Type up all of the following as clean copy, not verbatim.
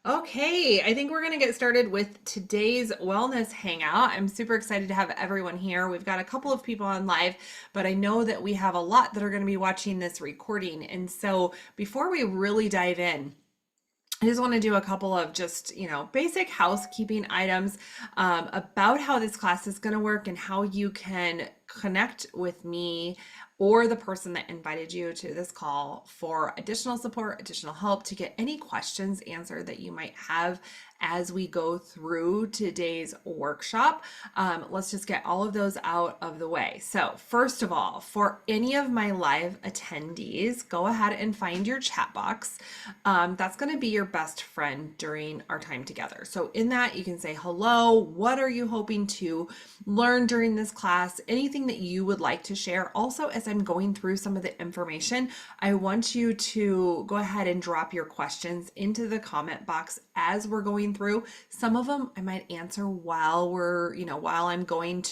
Okay, I think we're going to get started with today's wellness hangout. I'm super excited to have everyone here. We've got a couple of people on live, but I know that we have a lot that are going to be watching this recording. And so before we really dive in, I just want to do a couple of just, basic housekeeping items about how this class is going to work and how you can connect with me or the person that invited you to this call for additional support, additional help to get any questions answered that you might have as we go through today's workshop. Let's just get all of those out of the way. So first of all, for any of my live attendees, go ahead and find your chat box. That's going to be your best friend during our time together. So in that, you can say hello. What are you hoping to learn during this class? Anything that you would like to share. Also, as I'm going through some of the information, I want you to go ahead and drop your questions into the comment box as we're going through. Some of them I might answer while while I'm going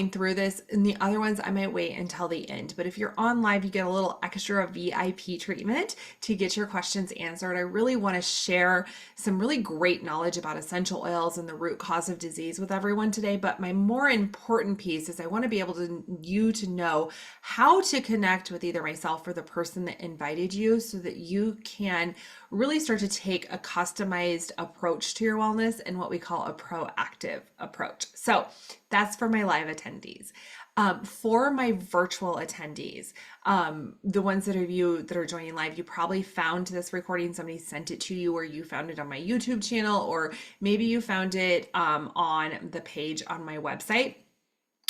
through this, and the other ones I might wait until the end. But if you're on live, you get a little extra VIP treatment to get your questions answered. I really want to share some really great knowledge about essential oils and the root cause of disease with everyone today. But my more important piece is I want to be able to know how to connect with either myself or the person that invited you so that you can really start to take a customized approach to your wellness and what we call a proactive approach. So that's for my live attendees. For my virtual attendees, the ones that are joining live, you probably found this recording, somebody sent it to you, or you found it on my YouTube channel, or maybe you found it on the page on my website.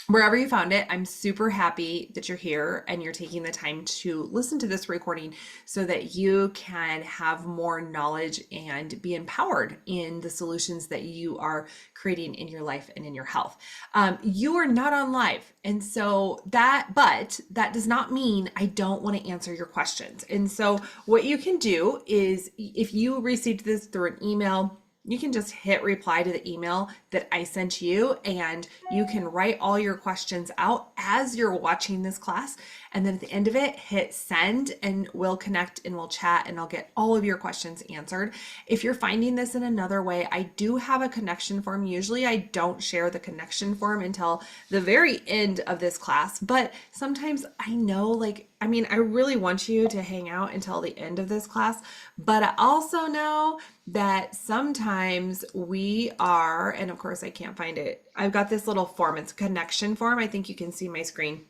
Wherever you found it, I'm super happy that you're here and you're taking the time to listen to this recording so that you can have more knowledge and be empowered in the solutions that you are creating in your life and in your health. You are not on live. And so but that does not mean I don't want to answer your questions. And so what you can do is if you received this through an email, you can just hit reply to the email that I sent you, and you can write all your questions out as you're watching this class. And then at the end of it, hit send and we'll connect and we'll chat and I'll get all of your questions answered. If you're finding this in another way, I do have a connection form. Usually I don't share the connection form until the very end of this class, but sometimes I know I really want you to hang out until the end of this class, but I also know that sometimes we are, and of course I can't find it. I've got this little form, it's a connection form. I think you can see my screen.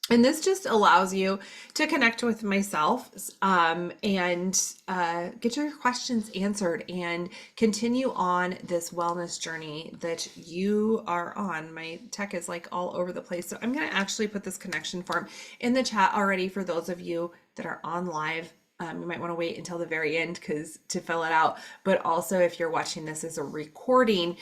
And this just allows you to connect with myself and get your questions answered and continue on this wellness journey that you are on. My tech is like all over the place. So I'm going to actually put this connection form in the chat already for those of you that are on live. You might want to wait until the very end to fill it out. But also if you're watching this as a recording,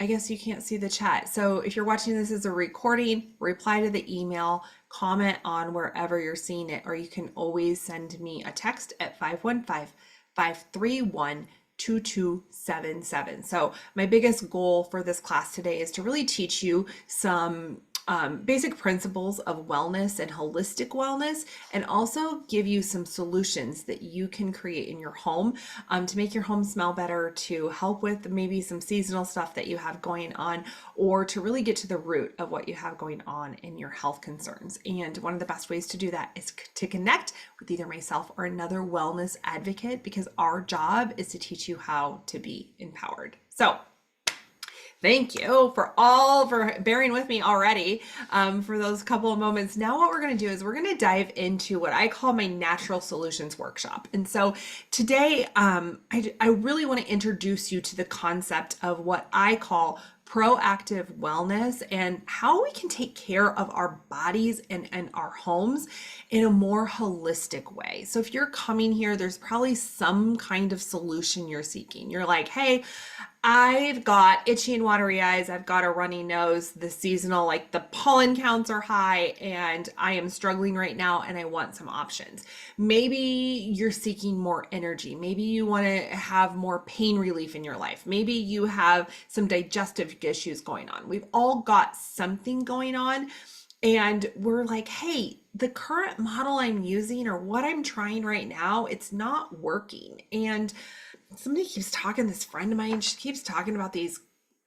I guess you can't see the chat. So if you're watching this as a recording, reply to the email, comment on wherever you're seeing it, or you can always send me a text at 515-531-2277. So my biggest goal for this class today is to really teach you some basic principles of wellness and holistic wellness, and also give you some solutions that you can create in your home to make your home smell better, to help with maybe some seasonal stuff that you have going on, or to really get to the root of what you have going on in your health concerns. And one of the best ways to do that is to connect with either myself or another wellness advocate, because our job is to teach you how to be empowered. So thank you for bearing with me already for those couple of moments. Now what we're going to do is we're going to dive into what I call my natural solutions workshop. And so today I really want to introduce you to the concept of what I call proactive wellness and how we can take care of our bodies and our homes in a more holistic way. So if you're coming here, there's probably some kind of solution you're seeking. You're like, hey, I've got itchy and watery eyes. I've got a runny nose. The seasonal, like the pollen counts are high and I am struggling right now and I want some options. Maybe you're seeking more energy. Maybe you want to have more pain relief in your life. Maybe you have some digestive issues going on. We've all got something going on. And we're like, hey, the current model I'm using or what I'm trying right now, it's not working. And somebody keeps talking, this friend of mine, she keeps talking about these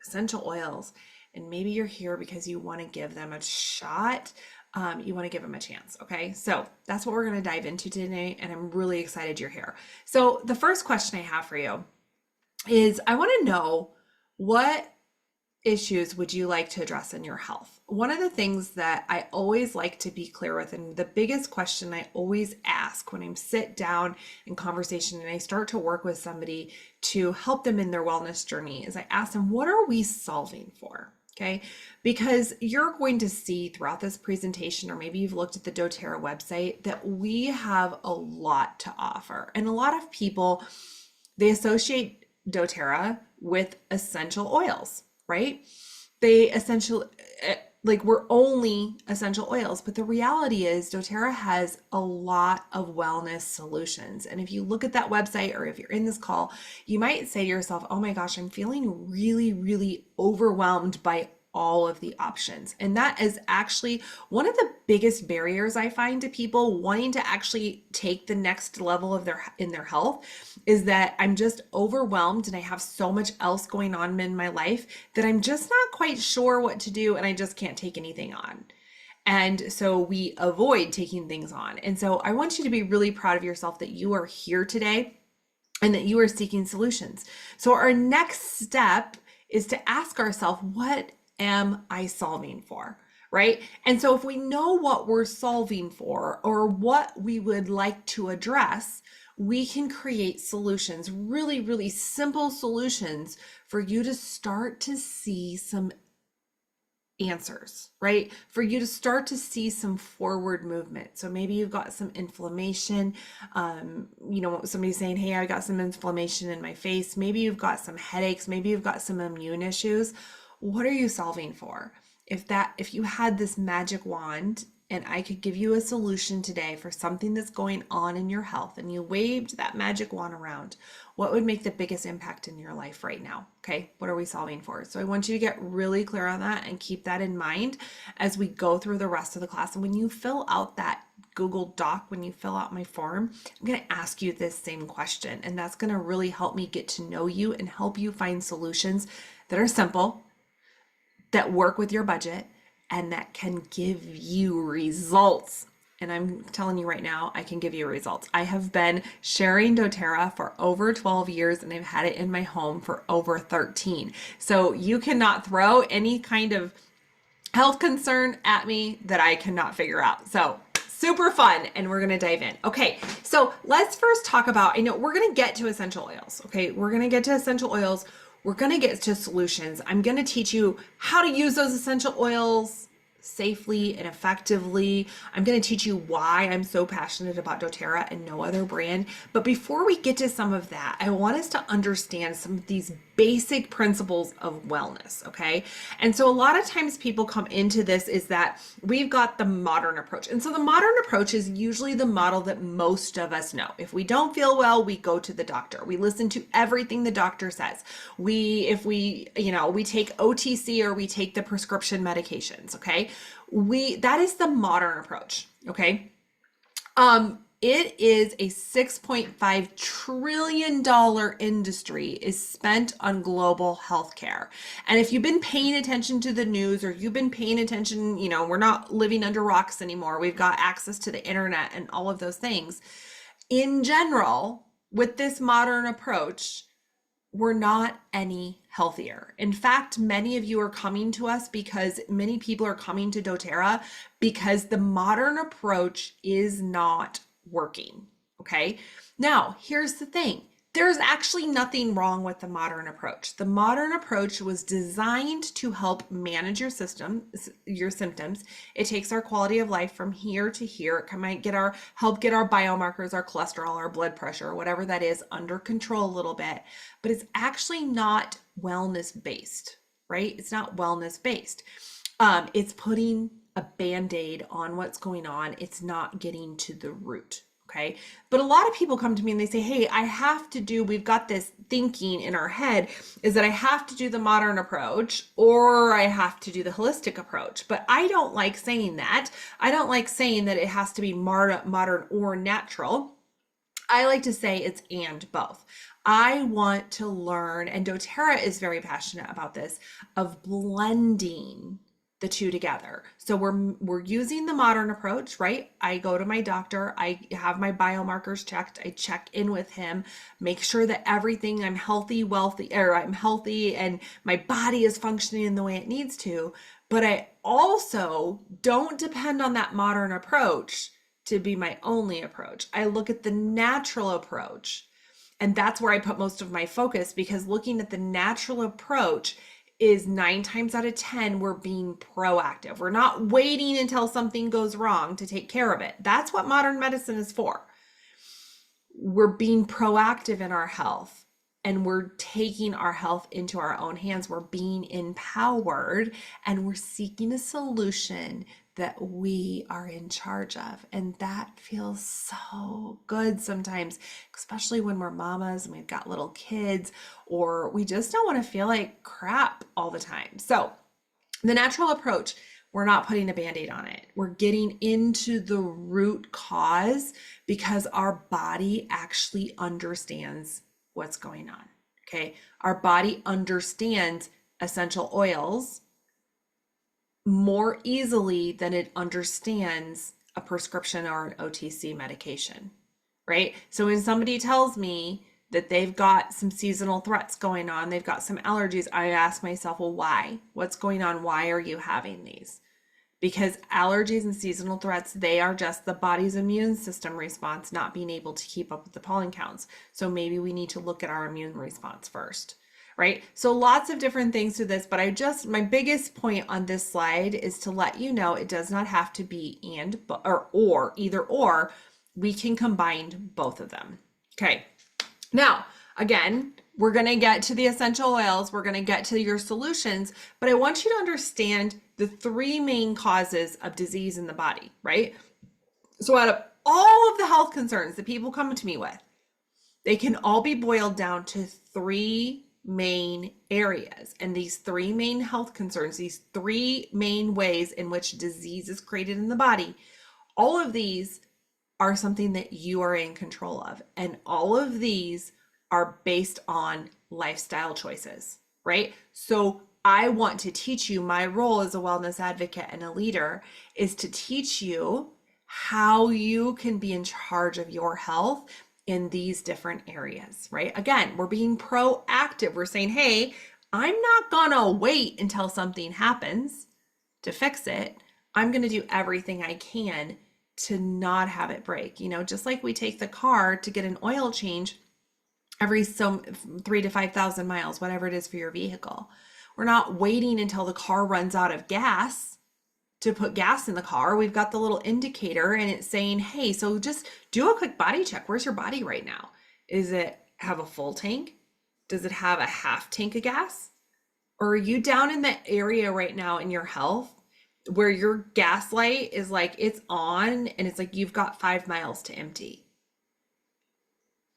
essential oils. And maybe you're here because you want to give them a shot. You want to give them a chance. Okay. So that's what we're going to dive into today. And I'm really excited you're here. So the first question I have for you is I want to know, what issues would you like to address in your health? One of the things that I always like to be clear with, and the biggest question I always ask when I sit down in conversation and I start to work with somebody to help them in their wellness journey, is I ask them, what are we solving for? Okay, because you're going to see throughout this presentation, or maybe you've looked at the doTERRA website, that we have a lot to offer. And a lot of people, they associate doTERRA with essential oils, right? They essentially, like, we're only essential oils, but the reality is doTERRA has a lot of wellness solutions. And if you look at that website, or if you're in this call, you might say to yourself, oh my gosh, I'm feeling really, really overwhelmed by all of the options. And that is actually one of the biggest barriers I find to people wanting to actually take the next level of their health, is that I'm just overwhelmed and I have so much else going on in my life that I'm just not quite sure what to do, and I just can't take anything on. And so we avoid taking things on. And so I want you to be really proud of yourself that you are here today and that you are seeking solutions. So our next step is to ask ourselves, what am I solving for? Right? And so if we know what we're solving for or what we would like to address, we can create solutions, really, really simple solutions for you to start to see some answers, right? For you to start to see some forward movement. So maybe you've got some inflammation. Somebody's saying, hey, I got some inflammation in my face. Maybe you've got some headaches. Maybe you've got some immune issues. What are you solving for? If you had this magic wand and I could give you a solution today for something that's going on in your health, and you waved that magic wand around, what would make the biggest impact in your life right now? Okay, what are we solving for? So I want you to get really clear on that and keep that in mind as we go through the rest of the class. And when you fill out that Google Doc, when you fill out my form, I'm going to ask you this same question, and that's going to really help me get to know you and help you find solutions that are simple, that work with your budget, and that can give you results. And I'm telling you right now, I can give you results. I have been sharing doTERRA for over 12 years, and I've had it in my home for over 13. So you cannot throw any kind of health concern at me that I cannot figure out. So super fun, and we're gonna dive in. Okay, so let's first talk about, I know we're gonna get to essential oils, okay? We're gonna get to essential oils. We're gonna get to solutions. I'm gonna teach you how to use those essential oils safely and effectively. I'm going to teach you why I'm so passionate about doTERRA and no other brand. But before we get to some of that, I want us to understand some of these basic principles of wellness, okay? And so a lot of times people come into this is that we've got the modern approach. And so the modern approach is usually the model that most of us know. If we don't feel well, we go to the doctor. We listen to everything the doctor says. If we take OTC, or we take the prescription medications, okay? That is the modern approach, okay? It is a $6.5 trillion industry is spent on global healthcare. And if you've been paying attention to the news, or you've been paying attention, we're not living under rocks anymore. We've got access to the internet and all of those things. In general, with this modern approach, we're not any healthier. In fact, many of you are coming to us because many people are coming to doTERRA because the modern approach is not working. Okay. Now, here's the thing. There's actually nothing wrong with the modern approach. The modern approach was designed to help manage your symptoms. It takes our quality of life from here to here. It might help get our biomarkers, our cholesterol, our blood pressure, whatever that is, under control a little bit. But it's actually not wellness based, right? It's not wellness based. It's putting a band-aid on what's going on. It's not getting to the root. Okay. But a lot of people come to me and they say, hey, we've got this thinking in our head is that I have to do the modern approach or I have to do the holistic approach. But I don't like saying that. I don't like saying that it has to be modern or natural. I like to say it's and both. I want to learn, and doTERRA is very passionate about this, of blending the two together. So we're using the modern approach, right? I go to my doctor, I have my biomarkers checked, I check in with him, make sure that everything I'm healthy, I'm healthy and my body is functioning in the way it needs to. But I also don't depend on that modern approach to be my only approach. I look at the natural approach. And that's where I put most of my focus, because looking at the natural approach is 9 times out of 10, we're being proactive. We're not waiting until something goes wrong to take care of it. That's what modern medicine is for. We're being proactive in our health and we're taking our health into our own hands. We're being empowered and we're seeking a solution that we are in charge of. And that feels so good sometimes, especially when we're mamas and we've got little kids, or we just don't want to feel like crap all the time. So the natural approach, we're not putting a Band-Aid on it. We're getting into the root cause because our body actually understands what's going on. Okay. Our body understands essential oils more easily than it understands a prescription or an OTC medication, right? So when somebody tells me that they've got some seasonal threats going on, they've got some allergies, I ask myself, well, why? What's going on? Why are you having these? Because allergies and seasonal threats, they are just the body's immune system response not being able to keep up with the pollen counts. So maybe we need to look at our immune response first. Right? So lots of different things to this, but my biggest point on this slide is to let you know it does not have to be or either or. We can combine both of them. Okay. Now, again, we're going to get to the essential oils. We're going to get to your solutions, but I want you to understand the 3 main causes of disease in the body, right? So out of all of the health concerns that people come to me with, they can all be boiled down to 3 main areas. And these 3 main health concerns, these 3 main ways in which disease is created in the body, all of these are something that you are in control of. And all of these are based on lifestyle choices, right? So I want to teach you, my role as a wellness advocate and a leader is to teach you how you can be in charge of your health in these different areas, right? Again, we're being proactive. We're saying, hey, I'm not gonna wait until something happens to fix it. I'm gonna do everything I can to not have it break. Just like we take the car to get an oil change every 3 to 5,000 miles, whatever it is for your vehicle. We're not waiting until the car runs out of gas to put gas in the car. We've got the little indicator and it's saying, hey, so just do a quick body check. Where's your body right now? Is it have a full tank? Does it have a half tank of gas? Or are you down in that area right now in your health where your gas light is like, it's on and it's like, you've got 5 miles to empty?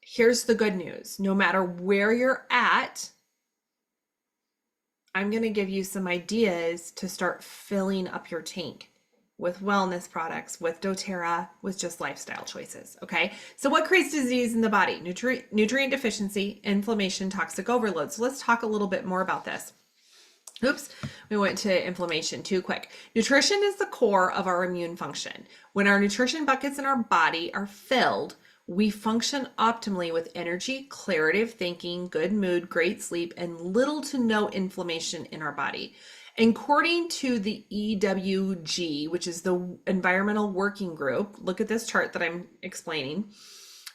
Here's the good news. No matter where you're at, I'm going to give you some ideas to start filling up your tank with wellness products, with doTERRA, with just lifestyle choices. Okay. So what creates disease in the body? Nutrient deficiency, inflammation, toxic overload. So let's talk a little bit more about this. Oops, we went to inflammation too quick. Nutrition is the core of our immune function. When our nutrition buckets in our body are filled, we function optimally with energy, clarity of thinking, good mood, great sleep, and little to no inflammation in our body. According to the EWG, which is the Environmental Working Group, look at this chart that I'm explaining.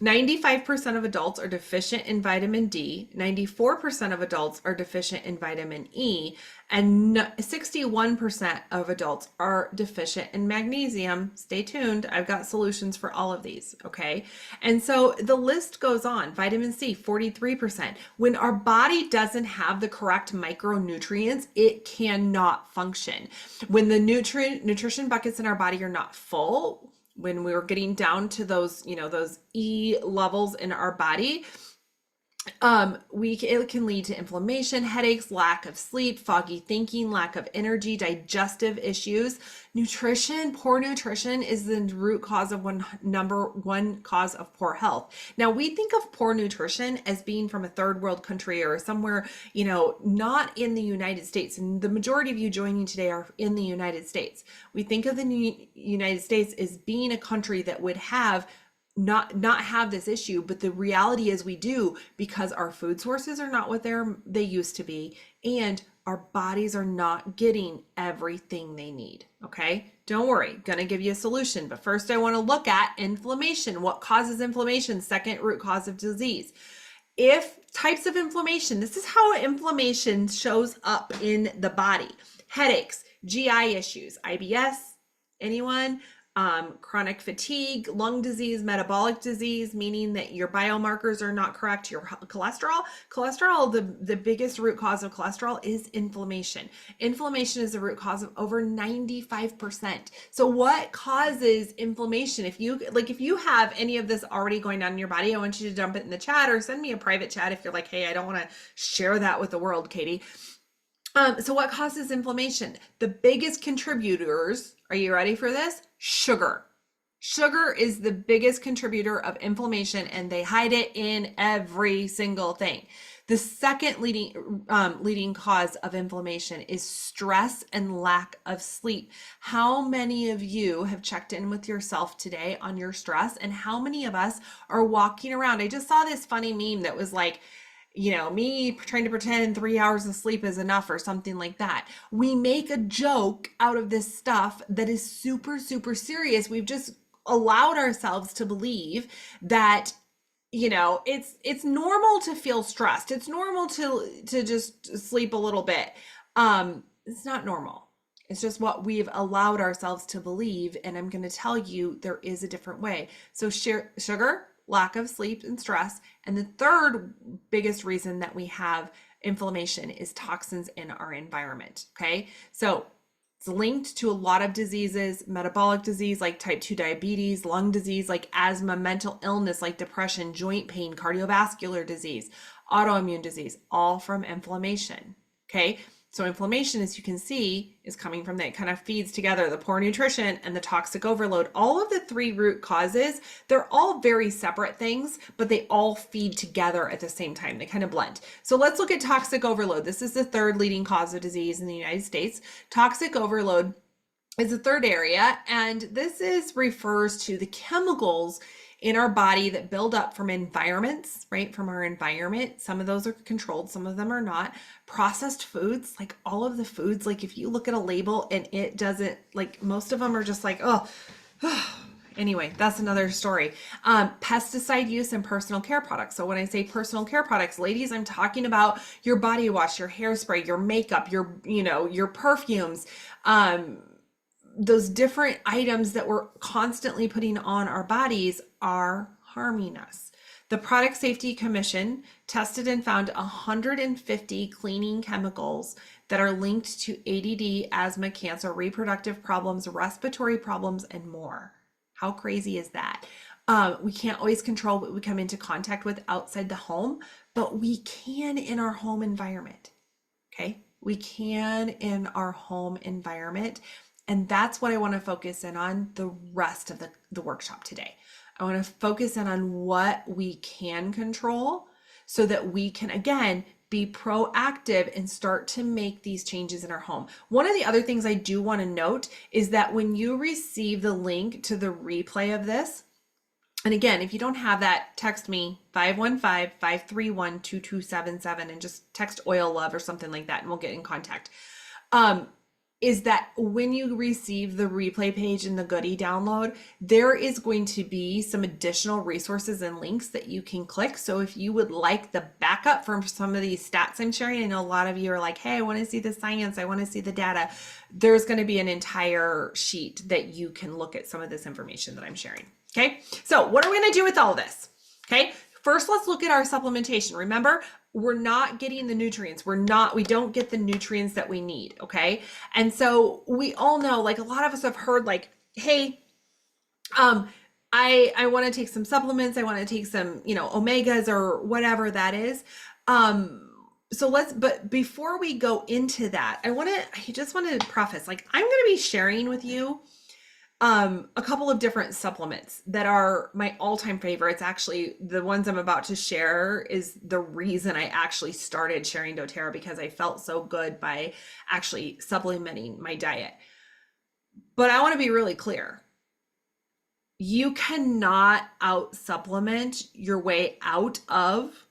95% of adults are deficient in vitamin D, 94% of adults are deficient in vitamin E, and 61% of adults are deficient in magnesium. Stay tuned. I've got solutions for all of these, okay? And so the list goes on. Vitamin C, 43%. When our body doesn't have the correct micronutrients, it cannot function. When the nutrition buckets in our body are not full, when we're getting down to those, those E levels in our body, it can lead to inflammation, headaches, lack of sleep, foggy thinking, lack of energy, digestive issues. Poor nutrition is the root cause of number one cause of poor health. Now, we think of poor nutrition as being from a third world country or somewhere, not in the United States. And the majority of you joining today are in the United States. We think of the United States as being a country that would have not have this issue, but the reality is we do, because our food sources are not what they used to be, and our bodies are not getting everything they need. Okay, don't worry, gonna give you a solution, but first I want to look at inflammation. What causes inflammation? Second root cause of disease. If types of inflammation, this is how inflammation shows up in the body: headaches, GI issues, IBS, anyone? Chronic fatigue, lung disease, metabolic disease, meaning that your biomarkers are not correct, your cholesterol, the biggest root cause of cholesterol is inflammation. Inflammation is the root cause of over 95%. So what causes inflammation? If you have any of this already going on in your body, I want you to dump it in the chat or send me a private chat if you're like, hey, I don't want to share that with the world, Katie. So what causes inflammation? The biggest contributors, are you ready for this? Sugar. Sugar is the biggest contributor of inflammation, and they hide it in every single thing. The second leading cause of inflammation is stress and lack of sleep. How many of you have checked in with yourself today on your stress, and how many of us are walking around? I just saw this funny meme that was like, me trying to pretend 3 hours of sleep is enough or something like that. We make a joke out of this stuff that is super, super serious. We've just allowed ourselves to believe that, it's normal to feel stressed. It's normal to just sleep a little bit. It's not normal. It's just what we've allowed ourselves to believe. And I'm going to tell you, there is a different way. So sugar, lack of sleep and stress. And the third biggest reason that we have inflammation is toxins in our environment. Okay. So it's linked to a lot of diseases: metabolic disease like type 2 diabetes, lung disease like asthma, mental illness like depression, joint pain, cardiovascular disease, autoimmune disease, all from inflammation. Okay. So inflammation, as you can see, is coming from that. It kind of feeds together the poor nutrition and the toxic overload. All of the three root causes, they're all very separate things, but they all feed together at the same time. They kind of blend. So let's look at toxic overload. This is the third leading cause of disease in the United States. Toxic overload is the third area, and this refers to the chemicals in our body that build up from environments, right? From our environment. Some of those are controlled, some of them are not. Processed foods, like all of the foods, like if you look at a label and it doesn't, like most of them are just like, oh. Anyway, that's another story. Pesticide use in personal care products. So when I say personal care products, ladies, I'm talking about your body wash, your hairspray, your makeup, your perfumes, those different items that we're constantly putting on our bodies are harming us. The Product Safety Commission tested and found 150 cleaning chemicals that are linked to ADD, asthma, cancer, reproductive problems, respiratory problems, and more. How crazy is that? We can't always control what we come into contact with outside the home, but we can in our home environment. Okay? We can in our home environment. And that's what I want to focus in on the rest of the workshop today. I want to focus in on what we can control so that we can, again, be proactive and start to make these changes in our home. One of the other things I do want to note is that when you receive the link to the replay of this, and again, if you don't have that, text me 515-531-2277 and just text Oil Love or something like that, and we'll get in contact. Is that when you receive the replay page in the goodie download, there is going to be some additional resources and links that you can click. So if you would like the backup from some of these stats I'm sharing, I know a lot of you are like, hey, I want to see the science, I want to see the data. There's going to be an entire sheet that you can look at some of this information that I'm sharing. Okay, so what are we going to do with all this? Okay, first let's look at our supplementation. Remember, we're not getting the nutrients. We don't get the nutrients that we need. Okay. And so we all know, like a lot of us have heard like, hey, Um, I want to take some supplements. I want to take some, omegas or whatever that is. Um, but before we go into that, I just want to preface, like, I'm going to be sharing with you a couple of different supplements that are my all-time favorites. Actually, the ones I'm about to share is the reason I actually started sharing doTERRA, because I felt so good by actually supplementing my diet. But I want to be really clear. You cannot out supplement your way out of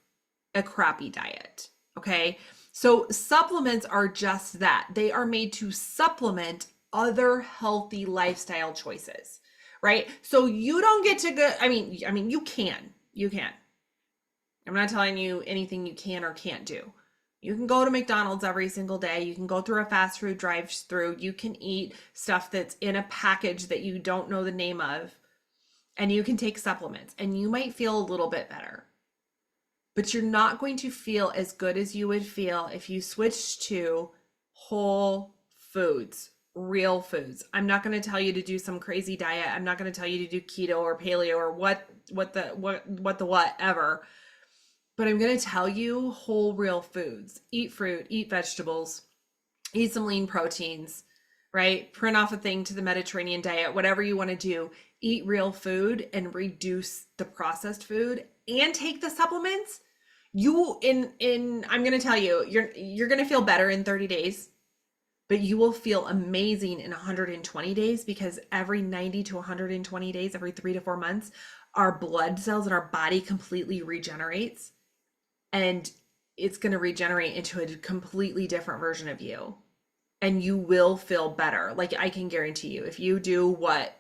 a crappy diet. Okay. So supplements are just that. They are made to supplement other healthy lifestyle choices, right? So you don't get to go, you can. I'm not telling you anything you can or can't do. You can go to McDonald's every single day. You can go through a fast food drive-through. You can eat stuff that's in a package that you don't know the name of, and you can take supplements, and you might feel a little bit better. But you're not going to feel as good as you would feel if you switched to whole foods, real foods. I'm not going to tell you to do some crazy diet. I'm not going to tell you to do keto or paleo or whatever. But I'm going to tell you whole real foods. Eat fruit, eat vegetables, eat some lean proteins, right? Print off a thing to the Mediterranean diet, whatever you want to do. Eat real food and reduce the processed food and take the supplements. I'm going to tell you, you're going to feel better in 30 days, but you will feel amazing in 120 days, because every 90 to 120 days, every 3 to 4 months, our blood cells in our body completely regenerates, and it's going to regenerate into a completely different version of you, and you will feel better. Like, I can guarantee you, if you do what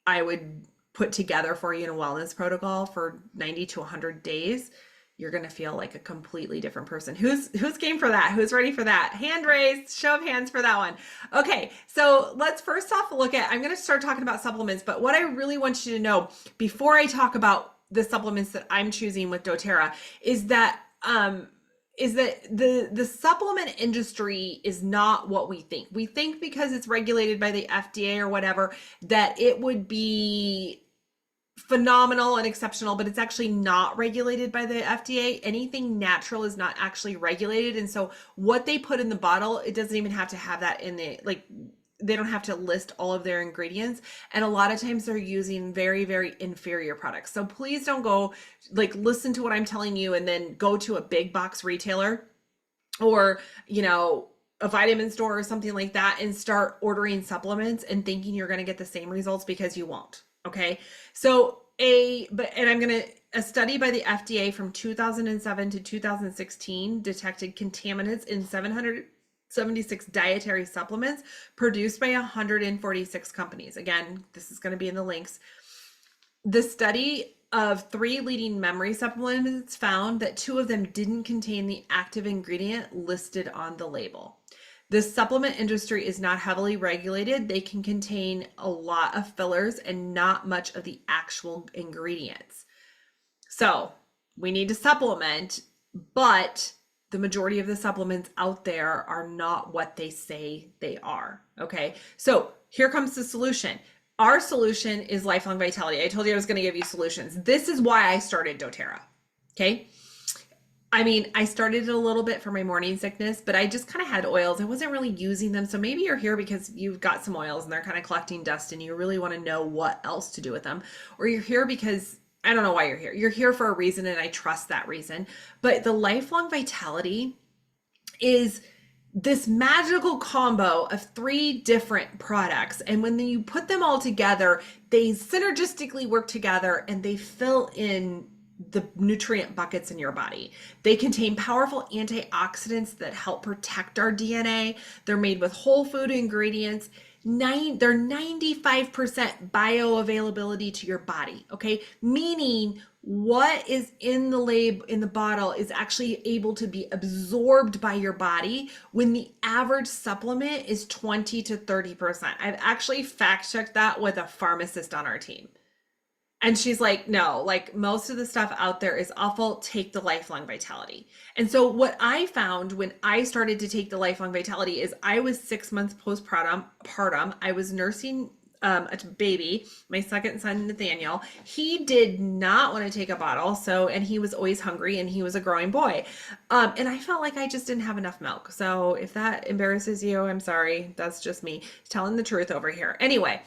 I would put together for you in a wellness protocol for 90 to 100 days, you're going to feel like a completely different person. Who's game for that? Who's ready for that? Hand raised, show of hands for that one. Okay, so let's first off look at, I'm going to start talking about supplements, but what I really want you to know before I talk about the supplements that I'm choosing with doTERRA is that the supplement industry is not what we think. We think because it's regulated by the FDA or whatever, that it would be phenomenal and exceptional, but it's actually not regulated by the FDA. Anything natural is not actually regulated. And so what they put in the bottle, it doesn't even have to have that in the, like, they don't have to list all of their ingredients. And a lot of times they're using very, very inferior products. So please don't go, like, listen to what I'm telling you and then go to a big box retailer or, a vitamin store or something like that and start ordering supplements and thinking you're going to get the same results, because you won't. Okay. So a study by the FDA from 2007 to 2016 detected contaminants in 776 dietary supplements produced by 146 companies. Again, this is going to be in the links. The study of 3 leading memory supplements found that 2 of them didn't contain the active ingredient listed on the label. The supplement industry is not heavily regulated. They can contain a lot of fillers and not much of the actual ingredients. So we need to supplement, but the majority of the supplements out there are not what they say they are. Okay. So here comes the solution. Our solution is Lifelong Vitality. I told you I was going to give you solutions. This is why I started doTERRA. Okay. I started it a little bit for my morning sickness, but I just kind of had oils. I wasn't really using them. So maybe you're here because you've got some oils and they're kind of collecting dust and you really want to know what else to do with them. Or you're here because I don't know why you're here. You're here for a reason, and I trust that reason. But the Lifelong Vitality is this magical combo of 3 different products. And when you put them all together, they synergistically work together and they fill in the nutrient buckets in your body. They contain powerful antioxidants that help protect our DNA. They're made with whole food ingredients. They're 95% bioavailability to your body. Okay. Meaning what is in the bottle is actually able to be absorbed by your body, when the average supplement is 20 to 30%. I've actually fact checked that with a pharmacist on our team. And she's like, no, like, most of the stuff out there is awful. Take the Lifelong Vitality. And so what I found when I started to take the Lifelong Vitality is I was 6 months postpartum. I was nursing a baby, my second son, Nathaniel, he did not want to take a bottle. So, and he was always hungry and he was a growing boy. And I felt like I just didn't have enough milk. So if that embarrasses you, I'm sorry. That's just me telling the truth over here. Anyway,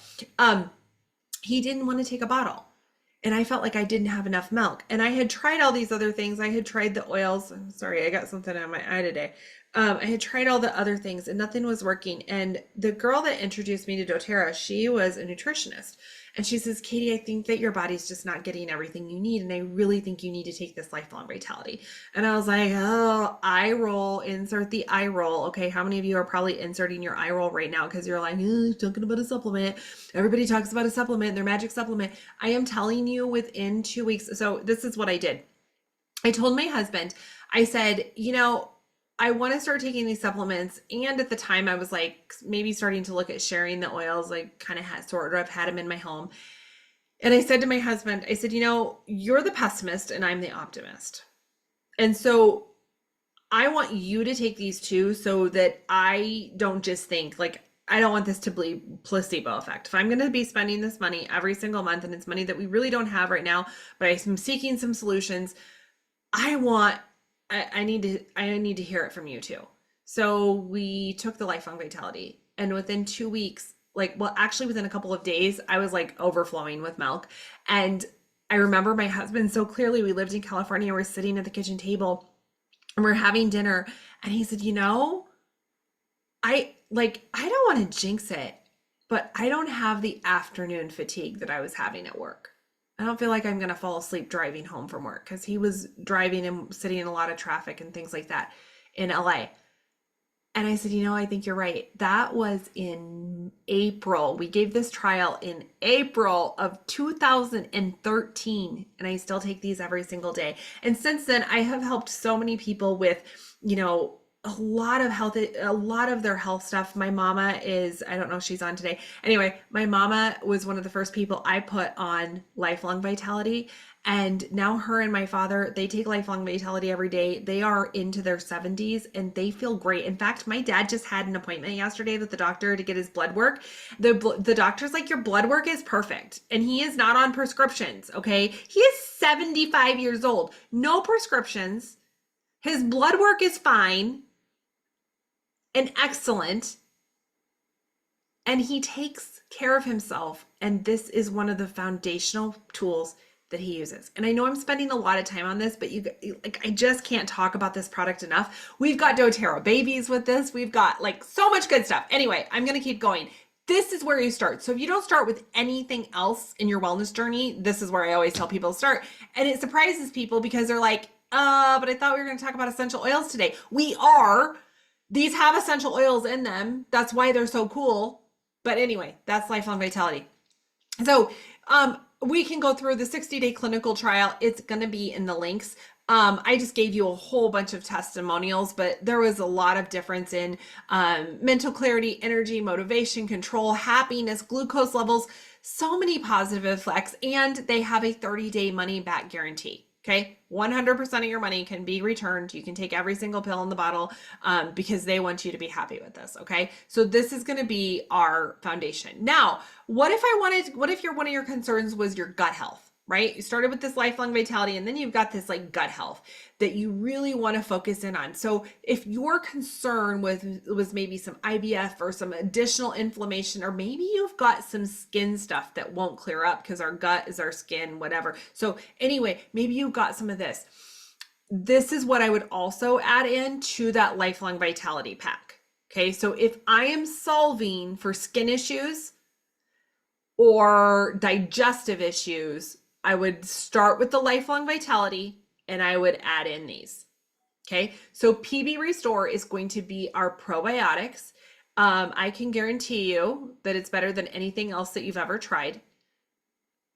he didn't want to take a bottle. And I felt like I didn't have enough milk. And I had tried all these other things. I had tried the oils. I'm sorry, I got something on my eye today. I had tried all the other things and nothing was working. And the girl that introduced me to doTERRA, she was a nutritionist. And she says, Katie, I think that your body's just not getting everything you need. And I really think you need to take this Lifelong Vitality. And I was like, oh, eye roll, insert the eye roll. Okay, how many of you are probably inserting your eye roll right now? Because you're like, talking about a supplement. Everybody talks about a supplement, their magic supplement. I am telling you within 2 weeks. So this is what I did. I told my husband, I said, I want to start taking these supplements. And at the time I was like, maybe starting to look at sharing the oils. I kind of had sort of had them in my home. And I said to my husband, I said, you're the pessimist and I'm the optimist. And so I want you to take these too, so that I don't just think like, I don't want this to be placebo effect. If I'm going to be spending this money every single month and it's money that we really don't have right now, but I'm seeking some solutions, I need to hear it from you too. So we took the Lifelong Vitality, and within 2 weeks, actually within a couple of days, I was like overflowing with milk. And I remember my husband so clearly. We lived in California. We're sitting at the kitchen table and we're having dinner. And he said, I don't want to jinx it, but I don't have the afternoon fatigue that I was having at work. I don't feel like I'm going to fall asleep driving home from work, because he was driving and sitting in a lot of traffic and things like that in LA. And I said, I think you're right. That was in April. We gave this trial in April of 2013, and I still take these every single day. And since then, I have helped so many people with, a lot of their health stuff. My mama is, I don't know if she's on today. Anyway, my mama was one of the first people I put on Lifelong Vitality. And now her and my father, they take Lifelong Vitality every day. They are into their 70s and they feel great. In fact, my dad just had an appointment yesterday with the doctor to get his blood work. The doctor's like, your blood work is perfect. And he is not on prescriptions, okay? He is 75 years old. No prescriptions. His blood work is fine and excellent. And he takes care of himself. And this is one of the foundational tools that he uses. And I know I'm spending a lot of time on this, but I just can't talk about this product enough. We've got doTERRA babies with this. We've got so much good stuff. Anyway, I'm going to keep going. This is where you start. So if you don't start with anything else in your wellness journey, this is where I always tell people to start. And it surprises people because they're like, but I thought we were going to talk about essential oils today. We are. These have essential oils in them. That's why they're so cool. But anyway, that's Lifelong Vitality. So we can go through the 60-day clinical trial. It's going to be in the links. I just gave you a whole bunch of testimonials, but there was a lot of difference in mental clarity, energy, motivation, control, happiness, glucose levels, so many positive effects, and they have a 30-day money back guarantee. Okay, 100% of your money can be returned. You can take every single pill in the bottle because they want you to be happy with this. Okay, so this is going to be our foundation. Now, what if one of your concerns was your gut health? Right? You started with this Lifelong Vitality and then you've got this gut health that you really want to focus in on. So if your concern was maybe some IBF or some additional inflammation, or maybe you've got some skin stuff that won't clear up because our gut is our skin, whatever. So anyway, maybe you've got some of this. This is what I would also add in to that Lifelong Vitality pack. Okay. So if I am solving for skin issues or digestive issues, I would start with the Lifelong Vitality and I would add in these. Okay, so PB Restore is going to be our probiotics. I can guarantee you that it's better than anything else that you've ever tried.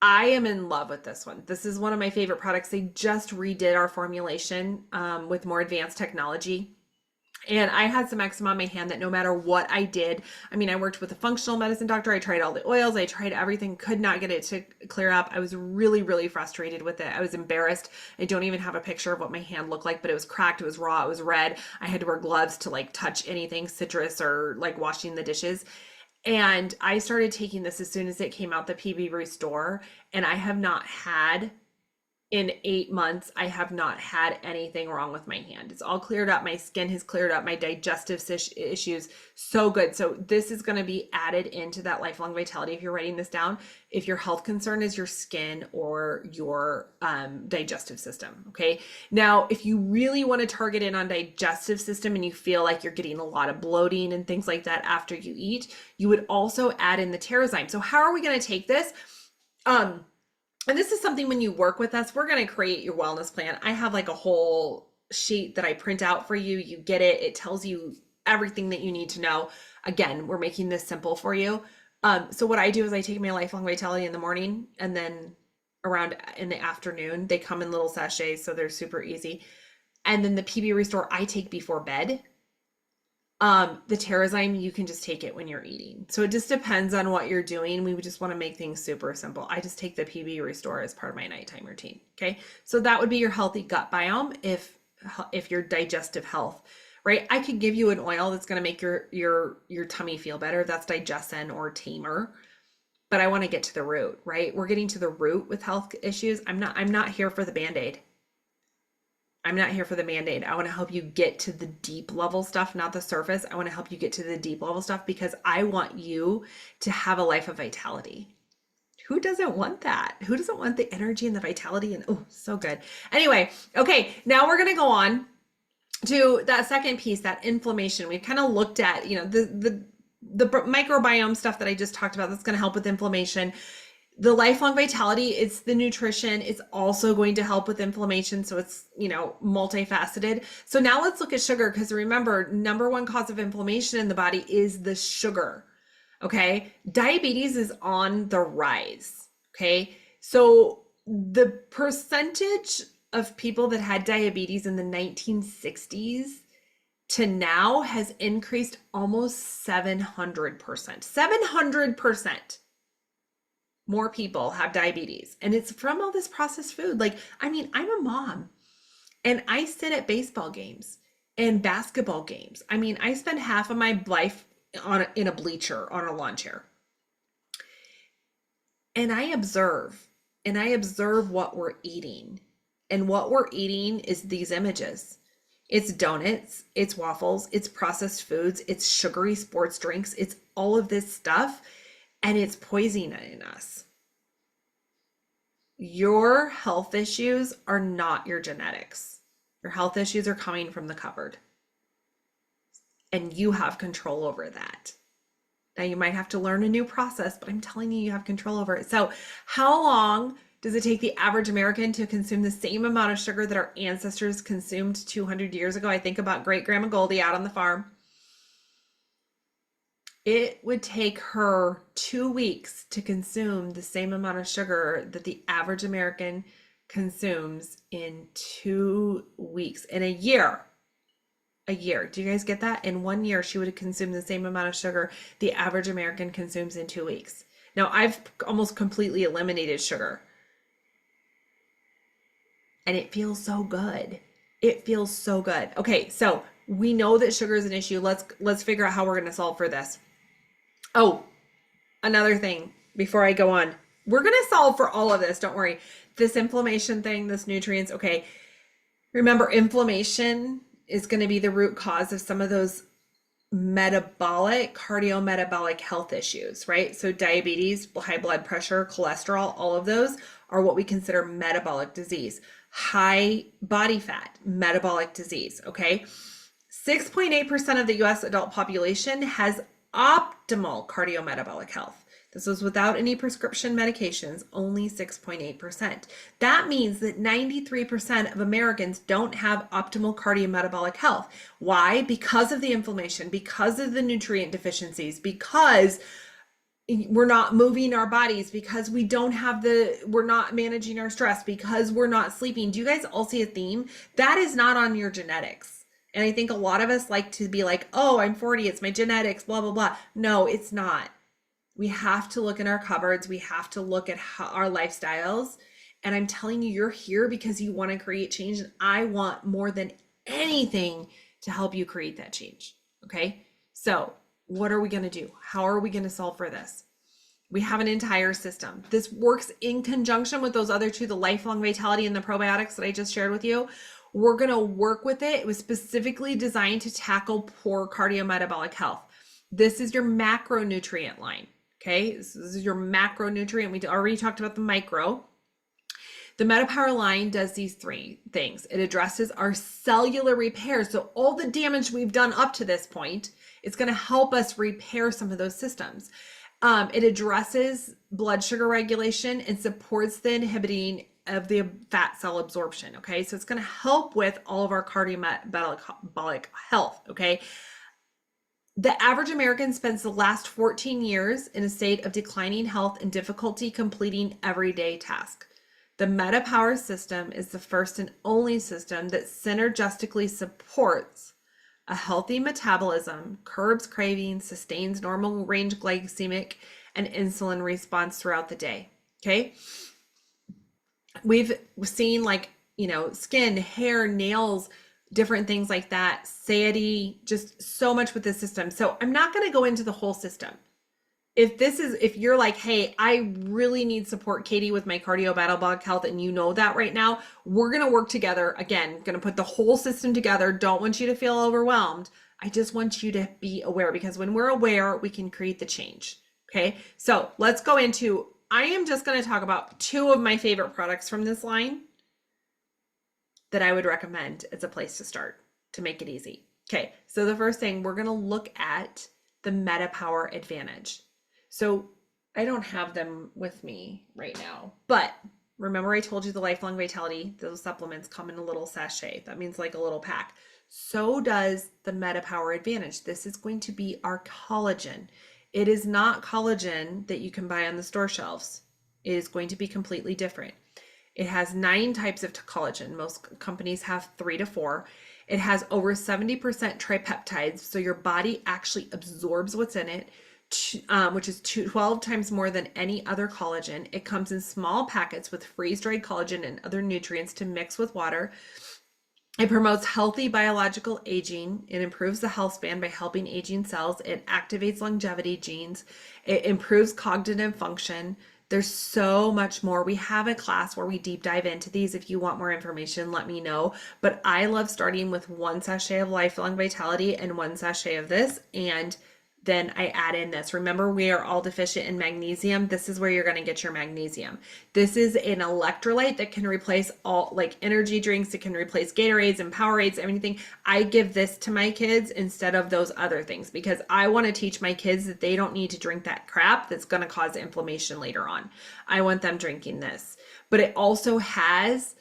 I am in love with this one. This is one of my favorite products. They just redid our formulation with more advanced technology. And I had some eczema on my hand that no matter what I did, I worked with a functional medicine doctor. I tried all the oils. I tried everything, could not get it to clear up. I was really, really frustrated with it. I was embarrassed. I don't even have a picture of what my hand looked like, but it was cracked. It was raw. It was red. I had to wear gloves to touch anything citrus or washing the dishes. And I started taking this as soon as it came out, the PB Restore, and I have not had in 8 months, I have not had anything wrong with my hand. It's all cleared up. My skin has cleared up, my digestive issues. So good. So this is going to be added into that Lifelong Vitality if you're writing this down. If your health concern is your skin or your digestive system. Okay. Now, if you really want to target in on digestive system and you feel like you're getting a lot of bloating and things like that after you eat, you would also add in the Terrazyme. So how are we going to take this? And this is something when you work with us, we're going to create your wellness plan. I have like a whole sheet that I print out for you. You get it. It tells you everything that you need to know. Again, we're making this simple for you. So what I do is I take my Lifelong Vitality in the morning, and then around in the afternoon, they come in little sachets. So they're super easy. And then the PB Restore I take before bed. The Terrazyme, you can just take it when you're eating. So it just depends on what you're doing. We would just want to make things super simple. I just take the PB Restore as part of my nighttime routine. Okay. So that would be your healthy gut biome if your digestive health, right? I could give you an oil that's going to make your tummy feel better. That's Digestin or Tamer. But I want to get to the root, right? We're getting to the root with health issues. I'm not here for the Band-Aid. I'm not here for the Band-Aid. I want to help you get to the deep level stuff, not the surface. I want to help you get to the deep level stuff because I want you to have a life of vitality. Who doesn't want that? Who doesn't want the energy and the vitality? And oh, so good. Anyway, okay, now we're going to go on to that second piece, that inflammation. We've kind of looked at, the microbiome stuff that I just talked about that's going to help with inflammation. The Lifelong Vitality, it's the nutrition. It's also going to help with inflammation. So it's, multifaceted. So now let's look at sugar, because remember, number one cause of inflammation in the body is the sugar. Okay. Diabetes is on the rise. Okay. So the percentage of people that had diabetes in the 1960s to now has increased almost 700%. 700%. More people have diabetes, and it's from all this processed food. I'm a mom, and I sit at baseball games and basketball games. I spend half of my life in a bleacher on a lawn chair, and I observe what we're eating, and what we're eating is these images. It's donuts, it's waffles, it's processed foods, it's sugary sports drinks, it's all of this stuff, and it's poisoning us. Your health issues are not your genetics. Your health issues are coming from the cupboard. And you have control over that. Now, you might have to learn a new process, but I'm telling you, you have control over it. So how long does it take the average American to consume the same amount of sugar that our ancestors consumed 200 years ago? I think about Great Grandma Goldie out on the farm. It would take her 2 weeks to consume the same amount of sugar that the average American consumes in 2 weeks. In a year. Do you guys get that? In 1 year, she would have consumed the same amount of sugar the average American consumes in 2 weeks. Now, I've almost completely eliminated sugar. And it feels so good. It feels so good. Okay, so we know that sugar is an issue. Let's figure out how we're going to solve for this. Oh, another thing before I go on, we're going to solve for all of this. Don't worry. This inflammation thing, this nutrients. Okay. Remember, inflammation is going to be the root cause of some of those cardiometabolic health issues, right? So diabetes, high blood pressure, cholesterol, all of those are what we consider metabolic disease. High body fat, metabolic disease. Okay. 6.8% of the US adult population has optimal cardiometabolic health. This was without any prescription medications, only 6.8%. That means that 93% of Americans don't have optimal cardiometabolic health. Why? Because of the inflammation, because of the nutrient deficiencies, because we're not moving our bodies, because we're not managing our stress, because we're not sleeping. Do you guys all see a theme? That is not on your genetics. And I think a lot of us like to be like, oh, I'm 40, it's my genetics, blah, blah, blah. No, it's not. We have to look in our cupboards. We have to look at our lifestyles. And I'm telling you, you're here because you want to create change. And I want more than anything to help you create that change. Okay. So what are we going to do? How are we going to solve for this? We have an entire system. This works in conjunction with those other two, the lifelong vitality and the probiotics that I just shared with you. We're going to work with it. It was specifically designed to tackle poor cardiometabolic health. This is your macronutrient line. Okay. This is your macronutrient. We already talked about the micro. The MetaPower line does these three things. It addresses our cellular repair. So all the damage we've done up to this point, it's going to help us repair some of those systems. It addresses blood sugar regulation and supports the inhibiting of the fat cell absorption. Okay. So it's going to help with all of our cardiometabolic health. Okay. The average American spends the last 14 years in a state of declining health and difficulty completing everyday tasks. The MetaPower system is the first and only system that synergistically supports a healthy metabolism, curbs cravings, sustains normal range glycemic and insulin response throughout the day. Okay. We've seen skin, hair, nails, different things like that, satiety, just so much with this system. So I'm not going to go into the whole system. If you're like, hey, I really need support, Katie, with my cardiometabolic health, and you know that right now, we're going to work together. Again, going to put the whole system together. Don't want you to feel overwhelmed. I just want you to be aware, because when we're aware, we can create the change. Okay. So let's go into, I am just going to talk about two of my favorite products from this line that I would recommend as a place to start to make it easy. Okay. So the first thing, we're going to look at the MetaPower Advantage. So I don't have them with me right now, but remember I told you the Lifelong Vitality, those supplements come in a little sachet. That means like a little pack. So does the MetaPower Advantage. This is going to be our collagen. It is not collagen that you can buy on the store shelves. It is going to be completely different. It has 9 types of collagen. Most companies have 3 to 4. It has over 70% tripeptides. So your body actually absorbs what's in it, which is 12 times more than any other collagen. It comes in small packets with freeze-dried collagen and other nutrients to mix with water. It promotes healthy biological aging. It improves the health span by helping aging cells. It activates longevity genes. It improves cognitive function. There's so much more. We have a class where we deep dive into these. If you want more information, let me know. But I love starting with 1 sachet of Lifelong Vitality and 1 sachet of this, and then I add in this. Remember, we are all deficient in magnesium. This is where you're going to get your magnesium. This is an electrolyte that can replace all, like energy drinks. It can replace Gatorades and Powerades, everything. I give this to my kids instead of those other things, because I want to teach my kids that they don't need to drink that crap that's going to cause inflammation later on. I want them drinking this. But it also has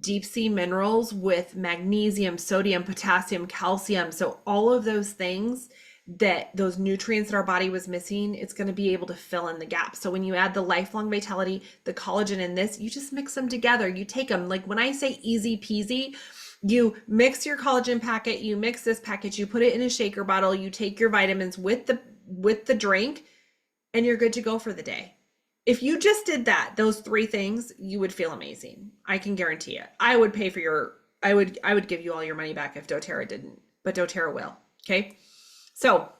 deep sea minerals with magnesium, sodium, potassium, calcium. So all of those things, that those nutrients that our body was missing, it's going to be able to fill in the gap. So when you add the Lifelong Vitality, the collagen in this, you just mix them together. You take them, like when I say easy peasy, you mix your collagen packet, you mix this package, you put it in a shaker bottle, you take your vitamins with the drink, and you're good to go for the day. If you just did that, those 3 things, you would feel amazing. I can guarantee it. I would pay for I would give you all your money back if doTERRA didn't, but doTERRA will. Okay. So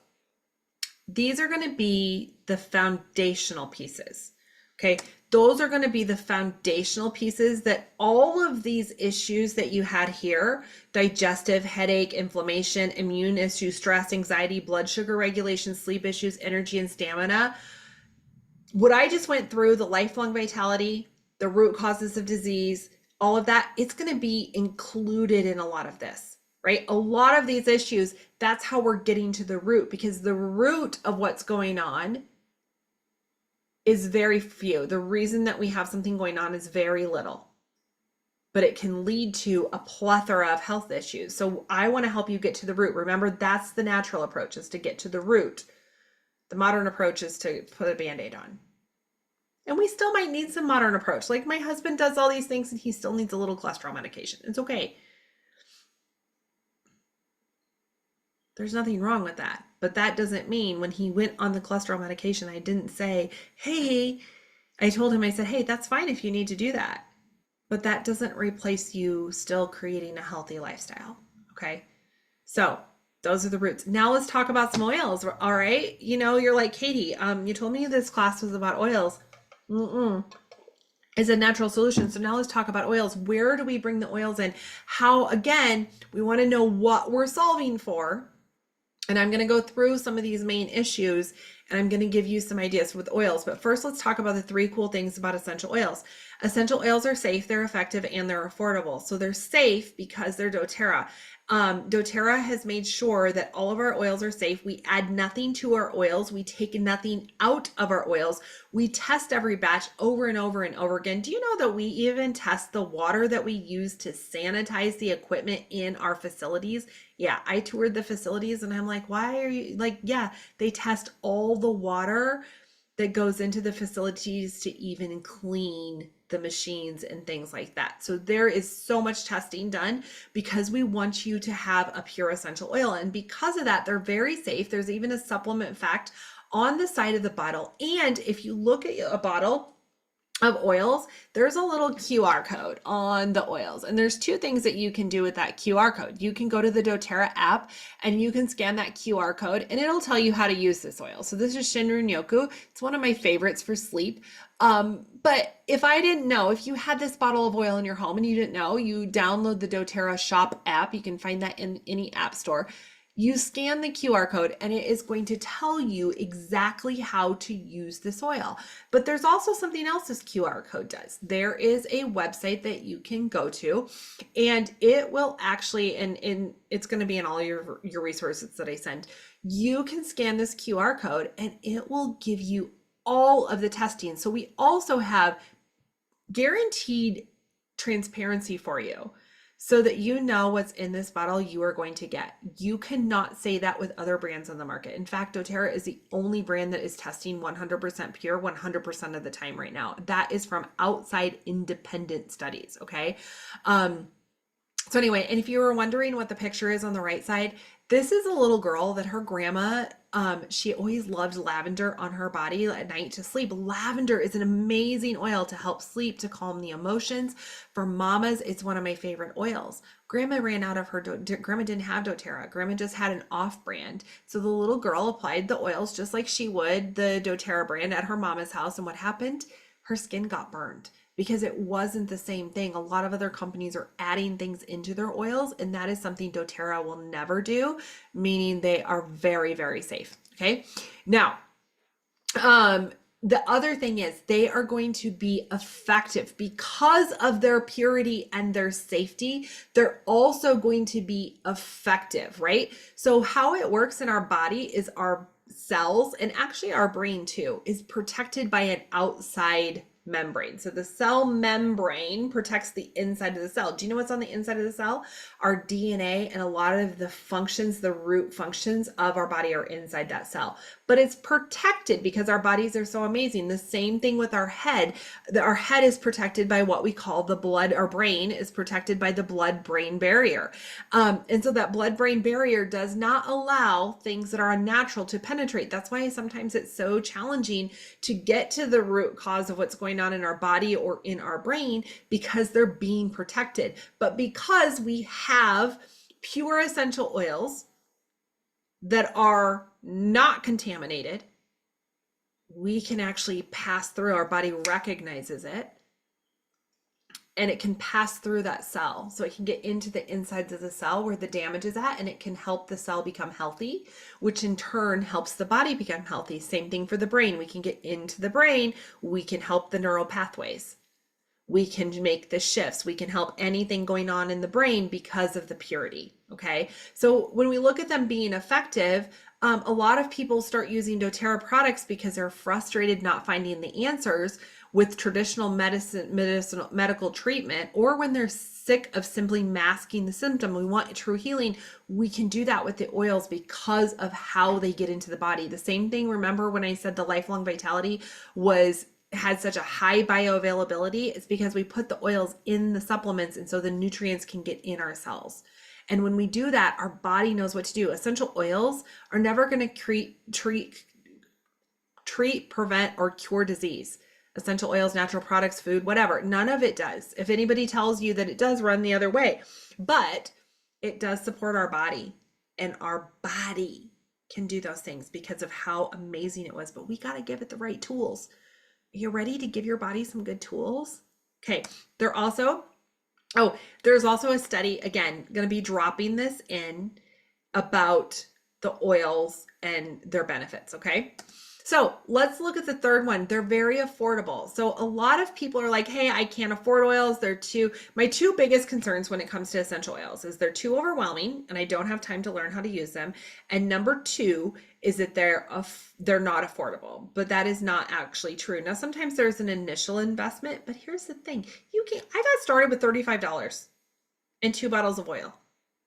these are going to be the foundational pieces. Okay. Those are going to be the foundational pieces that all of these issues that you had here, digestive, headache, inflammation, immune issues, stress, anxiety, blood sugar regulation, sleep issues, energy and stamina. What I just went through, the Lifelong Vitality, the root causes of disease, all of that, it's going to be included in a lot of this. Right? A lot of these issues, that's how we're getting to the root, because the root of what's going on is very few. The reason that we have something going on is very little, but it can lead to a plethora of health issues. So I want to help you get to the root. Remember, that's the natural approach, is to get to the root. The modern approach is to put a Band-Aid on. And we still might need some modern approach. Like my husband does all these things and he still needs a little cholesterol medication. It's okay. There's nothing wrong with that. But that doesn't mean when he went on the cholesterol medication, I didn't say, hey, I told him, I said, hey, that's fine if you need to do that. But that doesn't replace you still creating a healthy lifestyle. Okay. So Those are the roots. Now let's talk about some oils. All right. You know, you're like, Katie, you told me this class was about oils. Mm-mm. It's a natural solution. So now let's talk about oils. Where do we bring the oils in? How, again, we want to know what we're solving for. And I'm going to go through some of these main issues and I'm going to give you some ideas with oils. But first, let's talk about the 3 cool things about essential oils. Essential oils are safe, they're effective, and they're affordable. So they're safe because they're doTERRA. doTERRA has made sure that all of our oils are safe. We add nothing to our oils. We take nothing out of our oils. We test every batch over and over and over again. Do you know that we even test the water that we use to sanitize the equipment in our facilities? Yeah, I toured the facilities and I'm like, why are you like, yeah, they test all the water that goes into the facilities to even clean the machines and things like that. So there is so much testing done because we want you to have a pure essential oil. And because of that, they're very safe. There's even a supplement fact on the side of the bottle. And if you look at a bottle of oils, there's a little QR code on the oils. And there's 2 things that you can do with that QR code. You can go to the doTERRA app and you can scan that QR code and it'll tell you how to use this oil. So this is Shinrin Yoku. It's one of my favorites for sleep. But if I didn't know, if you had this bottle of oil in your home and you didn't know, you download the doTERRA shop app. You can find that in any app store. You scan the QR code and it is going to tell you exactly how to use this oil. But there's also something else this QR code does. There is a website that you can go to and it will actually, and it's going to be in all your resources that I send. You can scan this QR code and it will give you all of the testing. So we also have guaranteed transparency for you, so that you know what's in this bottle you are going to get. You cannot say that with other brands on the market. In fact, doTERRA is the only brand that is testing 100% pure 100% of the time right now. That is from outside independent studies, okay? So anyway, and if you were wondering what the picture is on the right side, this is a little girl that her grandma, she always loved lavender on her body at night to sleep. Lavender is an amazing oil to help sleep, to calm the emotions. For mamas, it's one of my favorite oils. Grandma ran out of her, grandma didn't have doTERRA. Grandma just had an off brand. So the little girl applied the oils just like she would the doTERRA brand at her mama's house. And what happened? Her skin got burned, because it wasn't the same thing. A lot of other companies are adding things into their oils, and that is something doTERRA will never do, meaning they are very, very safe. Okay. Now, the other thing is they are going to be effective because of their purity and their safety. They're also going to be effective, right? So how it works in our body is our cells, and actually our brain too, is protected by an outside membrane. So the cell membrane protects the inside of the cell. Do you know what's on the inside of the cell? Our DNA and a lot of the functions, the root functions of our body are inside that cell. But it's protected because our bodies are so amazing. The same thing with our head. Our head is protected by what we call the blood. Our brain is protected by the blood-brain barrier. And so that blood-brain barrier does not allow things that are unnatural to penetrate. That's why sometimes it's so challenging to get to the root cause of what's going on in our body or in our brain, because they're being protected. But because we have pure essential oils that are not contaminated, we can actually pass through. Our body recognizes it and it can pass through that cell. So it can get into the insides of the cell where the damage is at, and it can help the cell become healthy, which in turn helps the body become healthy. Same thing for the brain. We can get into the brain. We can help the neural pathways. We can make the shifts. We can help anything going on in the brain because of the purity. Okay. So when we look at them being effective, a lot of people start using doTERRA products because they're frustrated not finding the answers with traditional medical treatment, or when they're sick of simply masking the symptom. We want true healing. We can do that with the oils because of how they get into the body. The same thing, remember when I said the Lifelong Vitality had such a high bioavailability? It's because we put the oils in the supplements, and so the nutrients can get in our cells. And when we do that, our body knows what to do. Essential oils are never going to treat, prevent, or cure disease. Essential oils, natural products, food, whatever, none of it does. If anybody tells you that it does, run the other way. But it does support our body. and our body can do those things because of how amazing it was. But we got to give it the right tools. Are you ready to give your body some good tools? Okay. There's also a study, again, going to be dropping this in about the oils and their benefits. Okay. So let's look at the third one. They're very affordable. So a lot of people are like, hey, I can't afford oils. My two biggest concerns when it comes to essential oils is they're too overwhelming and I don't have time to learn how to use them. And number two is that they're not affordable, but that is not actually true. Now, sometimes there's an initial investment, but here's the thing. I got started with $35 and 2 bottles of oil.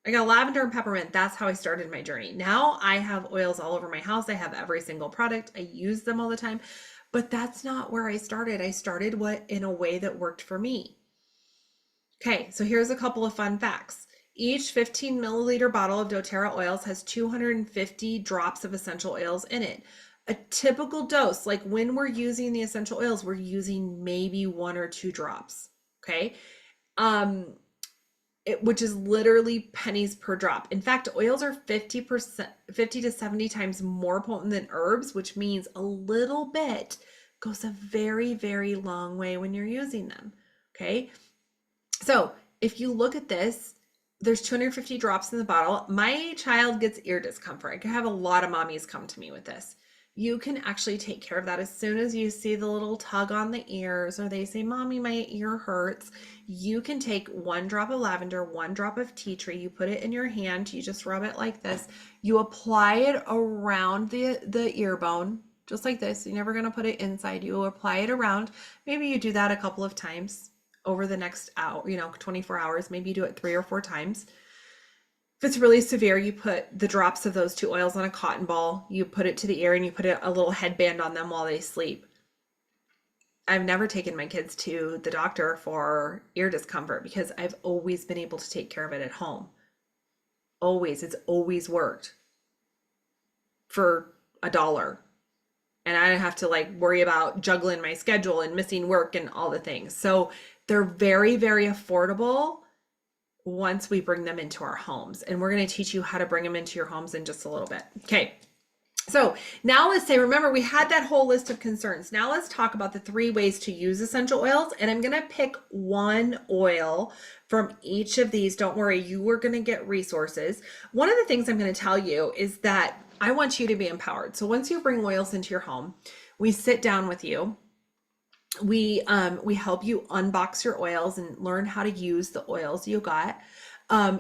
I got lavender and peppermint. That's how I started my journey. Now I have oils all over my house. I have every single product. I use them all the time, but that's not where I started. I started in a way that worked for me. Okay, so here's a couple of fun facts. Each 15 milliliter bottle of doTERRA oils has 250 drops of essential oils in it. A typical dose, like when we're using the essential oils, we're using maybe 1 or 2 drops. Okay. Which is literally pennies per drop. In fact, oils are 50 to 70 times more potent than herbs, which means a little bit goes a very, very long way when you're using them. Okay. So if you look at this, there's 250 drops in the bottle. My child gets ear discomfort. I could have a lot of mommies come to me with this. You can actually take care of that as soon as you see the little tug on the ears or they say, Mommy, my ear hurts. You can take 1 drop of lavender, 1 drop of tea tree. You put it in your hand. You just rub it like this. You apply it around the ear bone, just like this. You're never going to put it inside. You apply it around. Maybe you do that a couple of times over the next hour, 24 hours. Maybe you do it 3 or 4 times. If it's really severe, you put the drops of those 2 oils on a cotton ball, you put it to the ear and you put a little headband on them while they sleep. I've never taken my kids to the doctor for ear discomfort because I've always been able to take care of it at home. Always. It's always worked for $1. And I don't have to worry about juggling my schedule and missing work and all the things. So they're very, very affordable once we bring them into our homes. And we're going to teach you how to bring them into your homes in just a little bit. Okay. So now remember, we had that whole list of concerns. Now let's talk about the 3 ways to use essential oils. And I'm going to pick 1 oil from each of these. Don't worry, you are going to get resources. One of the things I'm going to tell you is that I want you to be empowered. So once you bring oils into your home, we sit down with you. We help you unbox your oils and learn how to use the oils you got.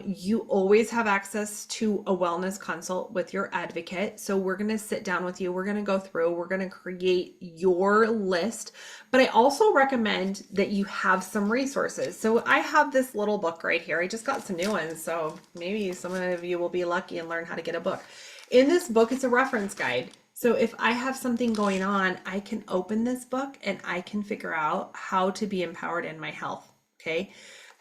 You always have access to a wellness consult with your advocate. So we're going to sit down with you. We're going to go through, we're going to create your list, but I also recommend that you have some resources. So I have this little book right here. I just got some new ones. So maybe some of you will be lucky and learn how to get a book. In this book, it's a reference guide. So if I have something going on, I can open this book and I can figure out how to be empowered in my health. Okay.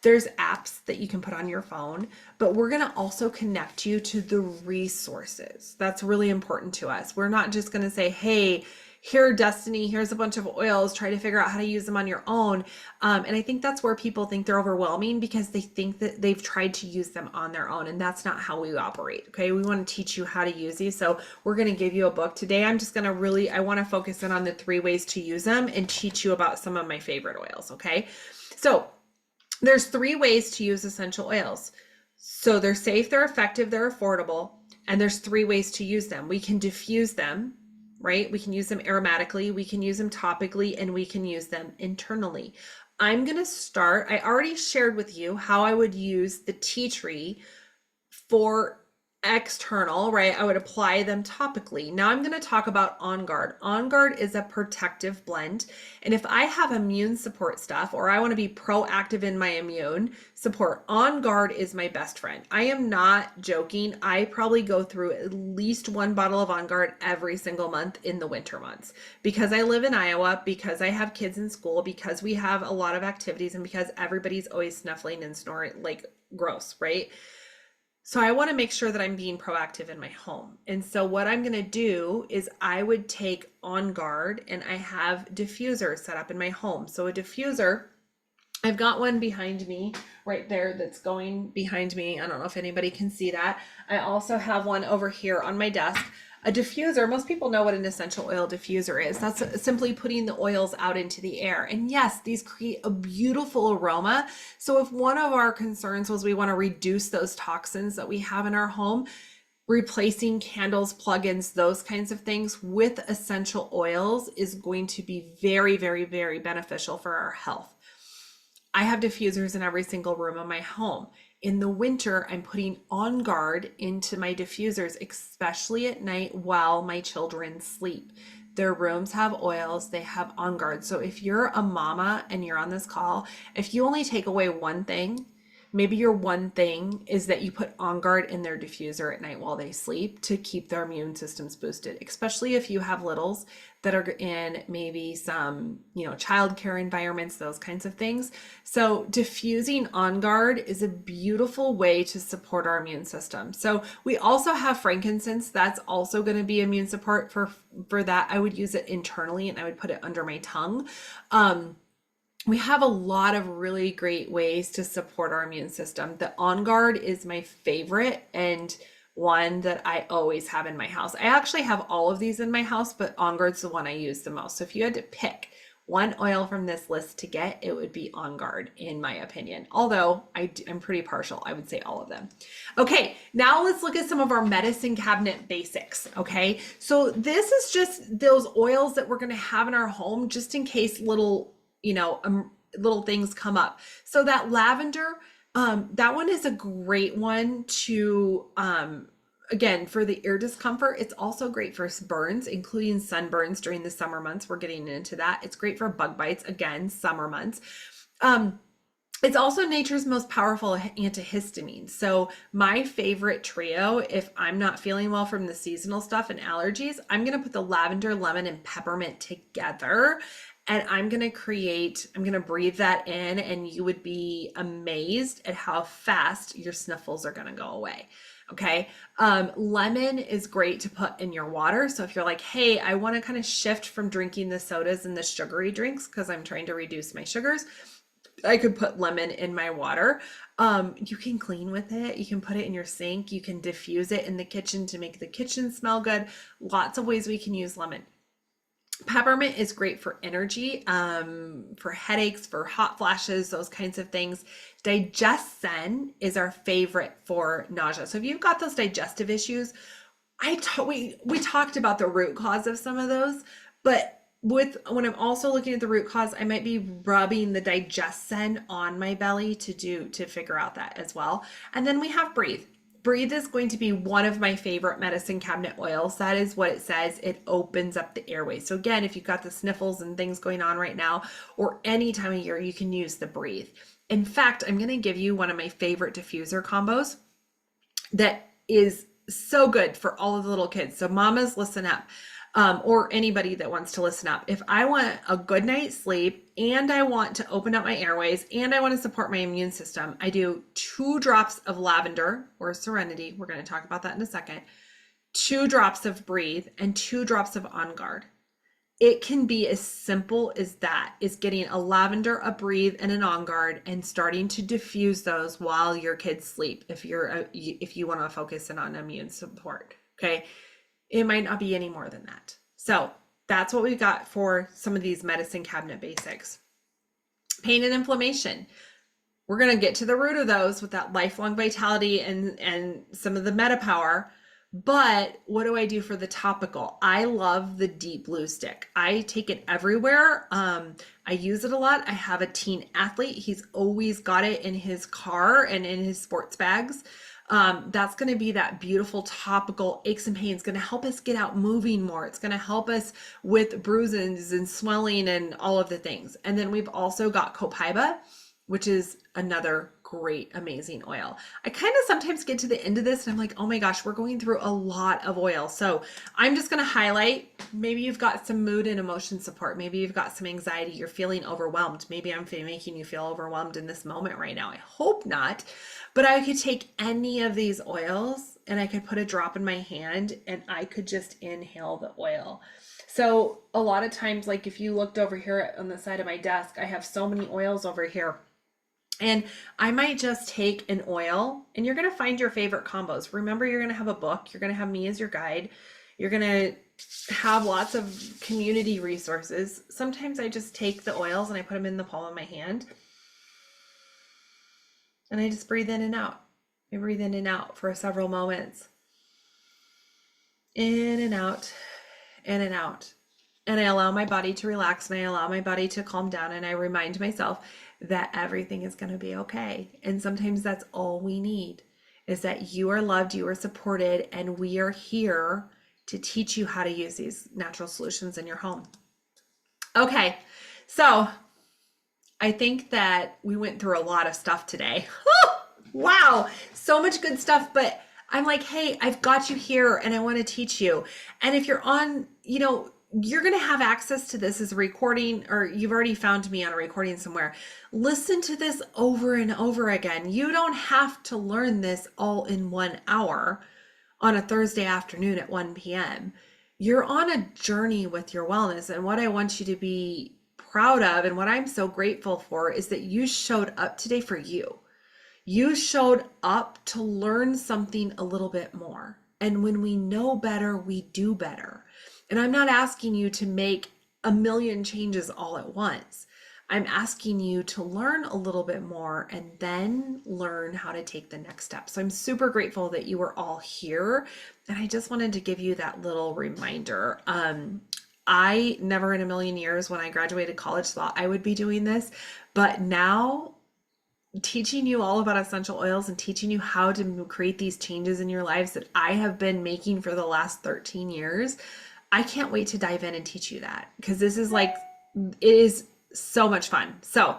There's apps that you can put on your phone, but we're going to also connect you to the resources. That's really important to us. We're not just going to say, hey, here, Destiny, here's a bunch of oils, try to figure out how to use them on your own. And I think that's where people think they're overwhelming because they think that they've tried to use them on their own. And that's not how we operate. Okay. We want to teach you how to use these. So we're going to give you a book today. I'm just going to I want to focus in on the 3 ways to use them and teach you about some of my favorite oils. Okay. So there's 3 ways to use essential oils. So they're safe, they're effective, they're affordable, and there's 3 ways to use them. We can diffuse them, right? We can use them aromatically, we can use them topically, and we can use them internally. I'm going to start, I already shared with you how I would use the tea tree for external, right? I would apply them topically. Now I'm going to talk about On Guard. On Guard is a protective blend. And if I have immune support stuff, or I want to be proactive in my immune support, On Guard is my best friend. I am not joking. I probably go through at least 1 bottle of On Guard every single month in the winter months because I live in Iowa, because I have kids in school, because we have a lot of activities, and because everybody's always snuffling and snoring like gross, right? So I want to make sure that I'm being proactive in my home. And so what I'm going to do is I would take On Guard, and I have diffusers set up in my home. So a diffuser I've got one behind me right there that's going behind me. I don't know if anybody can see that. I also have one over here on my desk. A diffuser, most people know what an essential oil diffuser is. That's simply putting the oils out into the air. And yes, these create a beautiful aroma. So if one of our concerns was we want to reduce those toxins that we have in our home, replacing candles, plugins, those kinds of things with essential oils is going to be very, very, very beneficial for our health. I have diffusers in every single room of my home. In the winter, I'm putting On Guard into my diffusers, especially at night while my children sleep. Their rooms have oils, they have On Guard. So if you're a mama and you're on this call, if you only take away one thing, maybe your one thing is that you put On Guard in their diffuser at night while they sleep to keep their immune systems boosted, especially if you have littles that are in maybe some, childcare environments, those kinds of things. So diffusing On Guard is a beautiful way to support our immune system. So we also have frankincense. That's also going to be immune support for that. I would use it internally and I would put it under my tongue. We have a lot of really great ways to support our immune system. The On Guard is my favorite and one that I always have in my house. I actually have all of these in my house, but On Guard's the one I use the most. So if you had to pick one oil from this list to get, it would be On Guard, in my opinion. Although I'm pretty partial, I would say all of them. Okay, now let's look at some of our medicine cabinet basics. Okay, so this is just those oils that we're going to have in our home just in case little things come up. So that lavender, that one is a great one to, again, for the ear discomfort. It's also great for burns, including sunburns during the summer months. We're getting into that. It's great for bug bites, again, summer months. It's also nature's most powerful antihistamine. So my favorite trio, if I'm not feeling well from the seasonal stuff and allergies, I'm going to put the lavender, lemon, and peppermint together. And I'm going to breathe that in, and you would be amazed at how fast your sniffles are going to go away. Okay. Lemon is great to put in your water. So if you're like, hey, I want to kind of shift from drinking the sodas and the sugary drinks because I'm trying to reduce my sugars, I could put lemon in my water. You can clean with it. You can put it in your sink. You can diffuse it in the kitchen to make the kitchen smell good. Lots of ways we can use lemon. Peppermint is great for energy, for headaches, for hot flashes, those kinds of things. Digestin is our favorite for nausea. So if you've got those digestive issues, we talked about the root cause of some of those, but when I'm also looking at the root cause, I might be rubbing the Digestin on my belly to figure out that as well. And then we have Breathe. Breathe is going to be one of my favorite medicine cabinet oils. That is what it says. It opens up the airways. So again, if you've got the sniffles and things going on right now, or any time of year, you can use the Breathe. In fact, I'm going to give you one of my favorite diffuser combos that is so good for all of the little kids. So mamas, listen up. Or anybody that wants to listen up. If I want a good night's sleep and I want to open up my airways and I want to support my immune system, I do 2 drops of lavender or Serenity. We're going to talk about that in a second. 2 drops of Breathe and 2 drops of On Guard. It can be as simple as that, is getting a lavender, a Breathe, and an On Guard and starting to diffuse those while your kids sleep if you want to focus in on immune support. Okay. It might not be any more than that. So that's what we got for some of these medicine cabinet basics. Pain and inflammation. We're going to get to the root of those with that lifelong vitality and some of the MetaPower. But what do I do for the topical? I love the Deep Blue Stick. I take it everywhere. I use it a lot. I have a teen athlete. He's always got it in his car and in his sports bags. That's going to be that beautiful topical aches and pains, going to help us get out moving more. It's going to help us with bruises and swelling and all of the things. And then we've also got Copaiba, which is another great, amazing oil. I kind of sometimes get to the end of this and I'm like, oh my gosh, we're going through a lot of oil. So I'm just going to highlight, maybe you've got some mood and emotion support. Maybe you've got some anxiety. You're feeling overwhelmed. Maybe I'm making you feel overwhelmed in this moment right now. I hope not. But I could take any of these oils and I could put a drop in my hand and I could just inhale the oil. So a lot of times, like if you looked over here on the side of my desk, I have so many oils over here. And I might just take an oil, and you're going to find your favorite combos. Remember, you're going to have a book, you're going to have me as your guide, you're going to have lots of community resources. Sometimes I just take the oils and I put them in the palm of my hand, and I just breathe in and out. I breathe in and out for several moments. In and out, in and out. And I allow my body to relax, and I allow my body to calm down, and I remind myself that everything is going to be okay. And sometimes that's all we need, is that you are loved, you are supported, and we are here to teach you how to use these natural solutions in your home. Okay, so I think that we went through a lot of stuff today. Wow, so much good stuff, but I'm like, hey, I've got you here and I want to teach you. And if you're on, you're going to have access to this as a recording, or you've already found me on a recording somewhere. Listen to this over and over again. You don't have to learn this all in 1 hour on a Thursday afternoon at 1 p.m. You're on a journey with your wellness. And what I want you to be proud of, and what I'm so grateful for, is that you showed up today for you. You showed up to learn something a little bit more. And when we know better, we do better. And I'm not asking you to make a million changes all at once. I'm asking you to learn a little bit more and then learn how to take the next step. So I'm super grateful that you were all here. And I just wanted to give you that little reminder. I never in a million years, when I graduated college, thought I would be doing this. But now, teaching you all about essential oils and teaching you how to create these changes in your lives that I have been making for the last 13 years, I can't wait to dive in and teach you that, because this is like, it is so much fun. So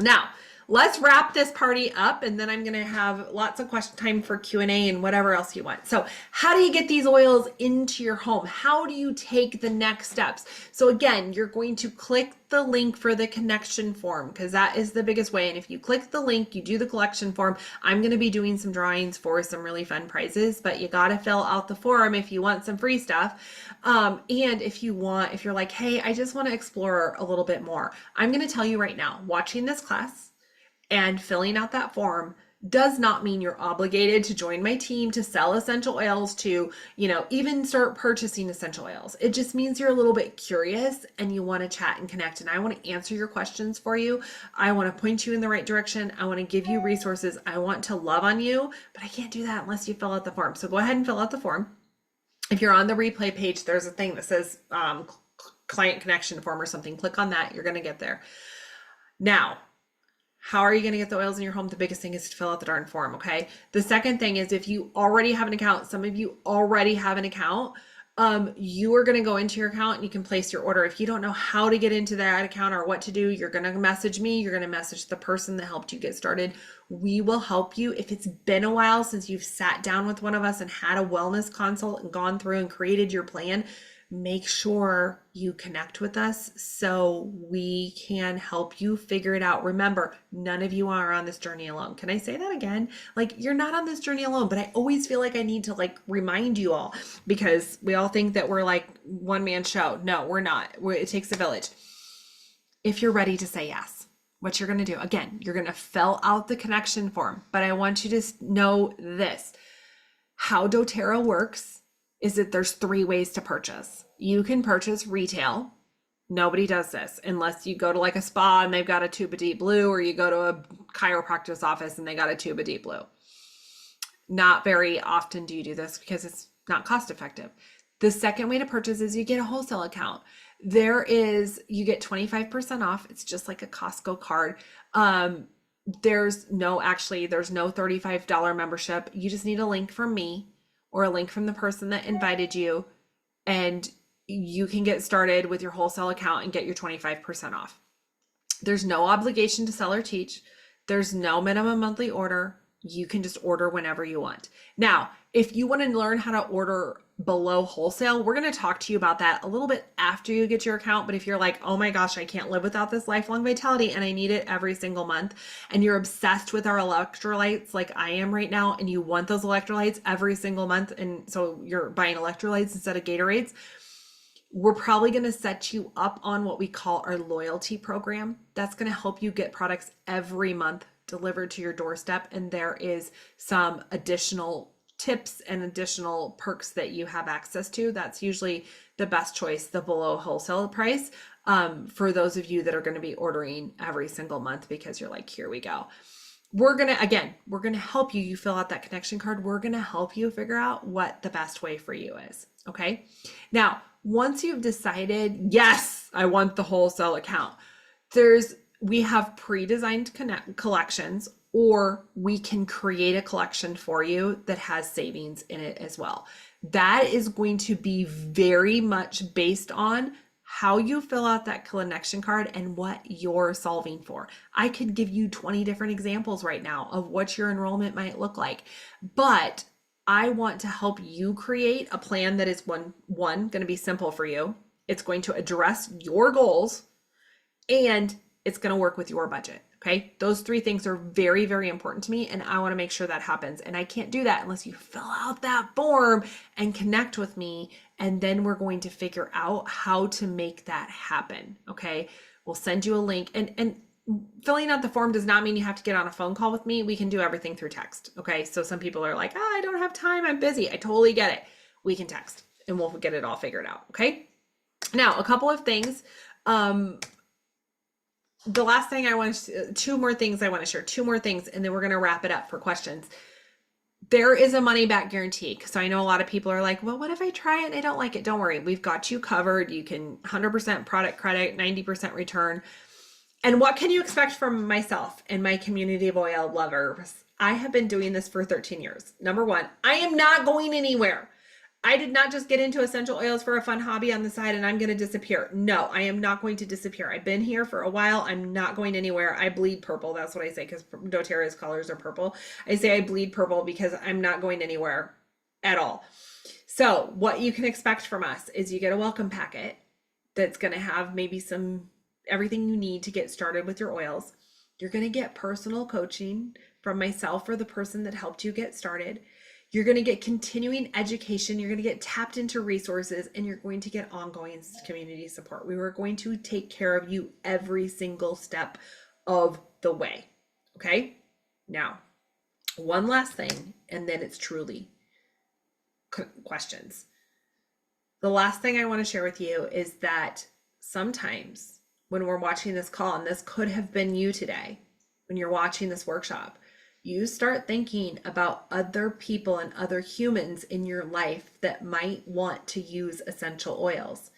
now let's wrap this party up, and then I'm going to have lots of question time for Q&A and whatever else you want. So how do you get these oils into your home? How do you take the next steps? So again, you're going to click the link for the connection form, because that is the biggest way. And if you click the link, you do the collection form, I'm going to be doing some drawings for some really fun prizes, but you got to fill out the form if you want some free stuff. And if you're like, hey, I just want to explore a little bit more, I'm going to tell you right now, watching this class and filling out that form does not mean you're obligated to join my team, to sell essential oils, to, even start purchasing essential oils. It just means you're a little bit curious and you want to chat and connect. And I want to answer your questions for you. I want to point you in the right direction. I want to give you resources. I want to love on you, but I can't do that unless you fill out the form. So go ahead and fill out the form. If you're on the replay page, there's a thing that says client connection form or something. Click on that. You're going to get there. Now, how are you going to get the oils in your home? The biggest thing is to fill out the darn form, okay? The second thing is, if you already have an account, some of you already have an account, you are going to go into your account and you can place your order. If you don't know how to get into that account or what to do, you're going to message me. You're going to message the person that helped you get started. We will help you. If it's been a while since you've sat down with one of us and had a wellness consult and gone through and created your plan, make sure you connect with us so we can help you figure it out. Remember, none of you are on this journey alone. Can I say that again? Like, you're not on this journey alone, but I always feel like I need to remind you all, because we all think that we're like one man show. No, we're not. It takes a village. If you're ready to say yes, what you're going to do, again, you're going to fill out the connection form, but I want you to know this. How doTERRA works is that there's 3 ways to purchase. You can purchase retail. Nobody does this unless you go to like a spa and they've got a tube of Deep Blue, or you go to a chiropractor's office and they got a tube of Deep Blue. Not very often do you do this because it's not cost effective. The second way to purchase is you get a wholesale account. You get 25% off. It's just like a Costco card. There's no $35 membership. You just need a link from me or a link from the person that invited you, and you can get started with your wholesale account and get your 25% off. There's no obligation to sell or teach. There's no minimum monthly order. You can just order whenever you want. Now, if you want to learn how to order below wholesale, we're going to talk to you about that a little bit after you get your account. But if you're like, oh my gosh, I can't live without this Lifelong Vitality and I need it every single month, and you're obsessed with our electrolytes like I am right now, and you want those electrolytes every single month, and so you're buying electrolytes instead of Gatorades, We're probably going to set you up on what we call our loyalty program. That's going to help you get products every month delivered to your doorstep. And there is some additional tips and additional perks that you have access to. That's usually the best choice, the below wholesale price, for those of you that are going to be ordering every single month because you're like, here we go. We're going to help you. You fill out that connection card. We're going to help you figure out what the best way for you is. Okay. Now, once you've decided, yes, I want the wholesale account, we have pre-designed collections, or we can create a collection for you that has savings in it as well. That is going to be very much based on how you fill out that connection card and what you're solving for. I could give you 20 different examples right now of what your enrollment might look like, but I want to help you create a plan that is one going to be simple for you. It's going to address your goals, and it's going to work with your budget. Okay. Those three things are very, very important to me. And I want to make sure that happens. And I can't do that unless you fill out that form and connect with me. And then we're going to figure out how to make that happen. Okay. We'll send you a link, and filling out the form does not mean you have to get on a phone call with me. We can do everything through text. Okay. So some people are like, I don't have time, I'm busy. I totally get it. We can text and we'll get it all figured out. Okay. Now, a couple of things. The last thing two more things I want to share, and then we're going to wrap it up for questions. There is a money back guarantee. So I know a lot of people are like, well, what if I try it and I don't like it? Don't worry. We've got you covered. You can 100% product credit, 90% return. And what can you expect from myself and my community of oil lovers? I have been doing this for 13 years. Number one, I am not going anywhere. I did not just get into essential oils for a fun hobby on the side and I'm going to disappear. No, I am not going to disappear. I've been here for a while. I'm not going anywhere. I bleed purple. That's what I say, because doTERRA's colors are purple. I say I bleed purple because I'm not going anywhere at all. So what you can expect from us is you get a welcome packet that's going to have maybe everything you need to get started with your oils. You're going to get personal coaching from myself or the person that helped you get started. You're going to get continuing education. You're going to get tapped into resources, and you're going to get ongoing community support. We were going to take care of you every single step of the way. Okay. Now, one last thing, and then it's truly questions. The last thing I want to share with you is that sometimes when we're watching this call, and this could have been you today, when you're watching this workshop, you start thinking about other people and other humans in your life that might want to use essential oils.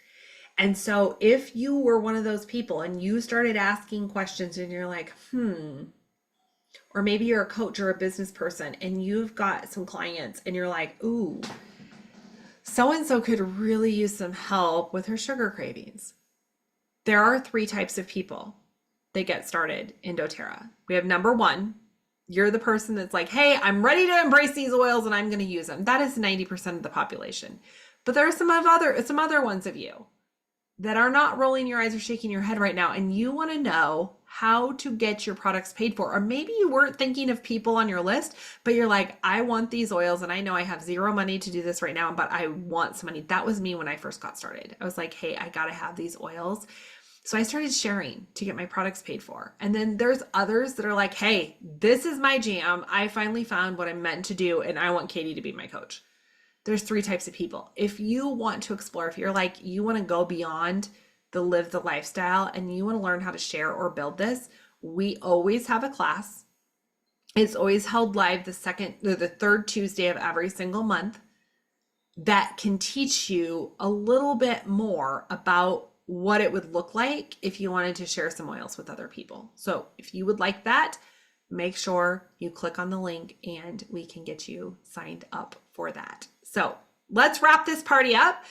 And so if you were one of those people and you started asking questions and you're like, or maybe you're a coach or a business person and you've got some clients and you're like, ooh, so-and-so could really use some help with her sugar cravings. There are three types of people that get started in doTERRA. We have number one. You're the person that's like, hey, I'm ready to embrace these oils and I'm going to use them. That is 90% of the population. But there are some other ones of you that are not rolling your eyes or shaking your head right now, and you want to know how to get your products paid for. Or maybe you weren't thinking of people on your list, but you're like, I want these oils and I know I have zero money to do this right now, but I want some money. That was me when I first got started. I was like, hey, I got to have these oils. So I started sharing to get my products paid for. And then there's others that are like, hey, this is my jam. I finally found what I'm meant to do and I want Katie to be my coach. There's three types of people. If you want to explore, if you're like, you want to go beyond live the lifestyle and you want to learn how to share or build this, we always have a class. It's always held live the third Tuesday of every single month that can teach you a little bit more about what it would look like if you wanted to share some oils with other people. So if you would like that, make sure you click on the link and we can get you signed up for that. So let's wrap this party up.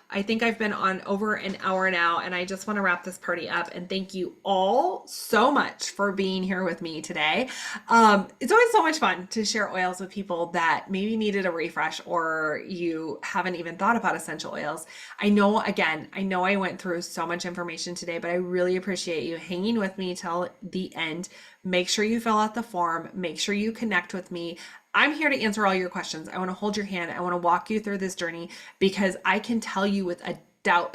I think I've been on over an hour now, and I just want to wrap this party up and thank you all so much for being here with me today. It's always so much fun to share oils with people that maybe needed a refresh or you haven't even thought about essential oils. I know I went through so much information today, but I really appreciate you hanging with me till the end. Make sure you fill out the form. Make sure you connect with me. I'm here to answer all your questions. I want to hold your hand. I want to walk you through this journey because I can tell you with a doubt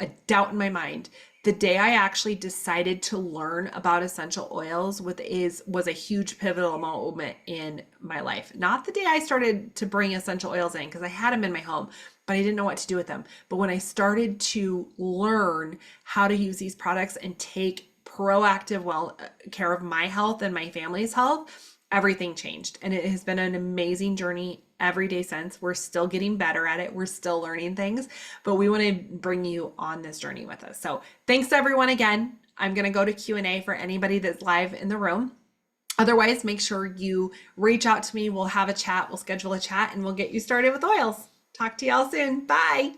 in my mind, the day I actually decided to learn about essential oils was a huge pivotal moment in my life. Not the day I started to bring essential oils in because I had them in my home, but I didn't know what to do with them. But when I started to learn how to use these products and take proactive care of my health and my family's health, everything changed. And it has been an amazing journey every day since. We're still getting better at it. We're still learning things, but we want to bring you on this journey with us. So thanks everyone again. I'm going to go to Q&A for anybody that's live in the room. Otherwise, make sure you reach out to me. We'll have a chat. We'll schedule a chat and we'll get you started with oils. Talk to y'all soon. Bye.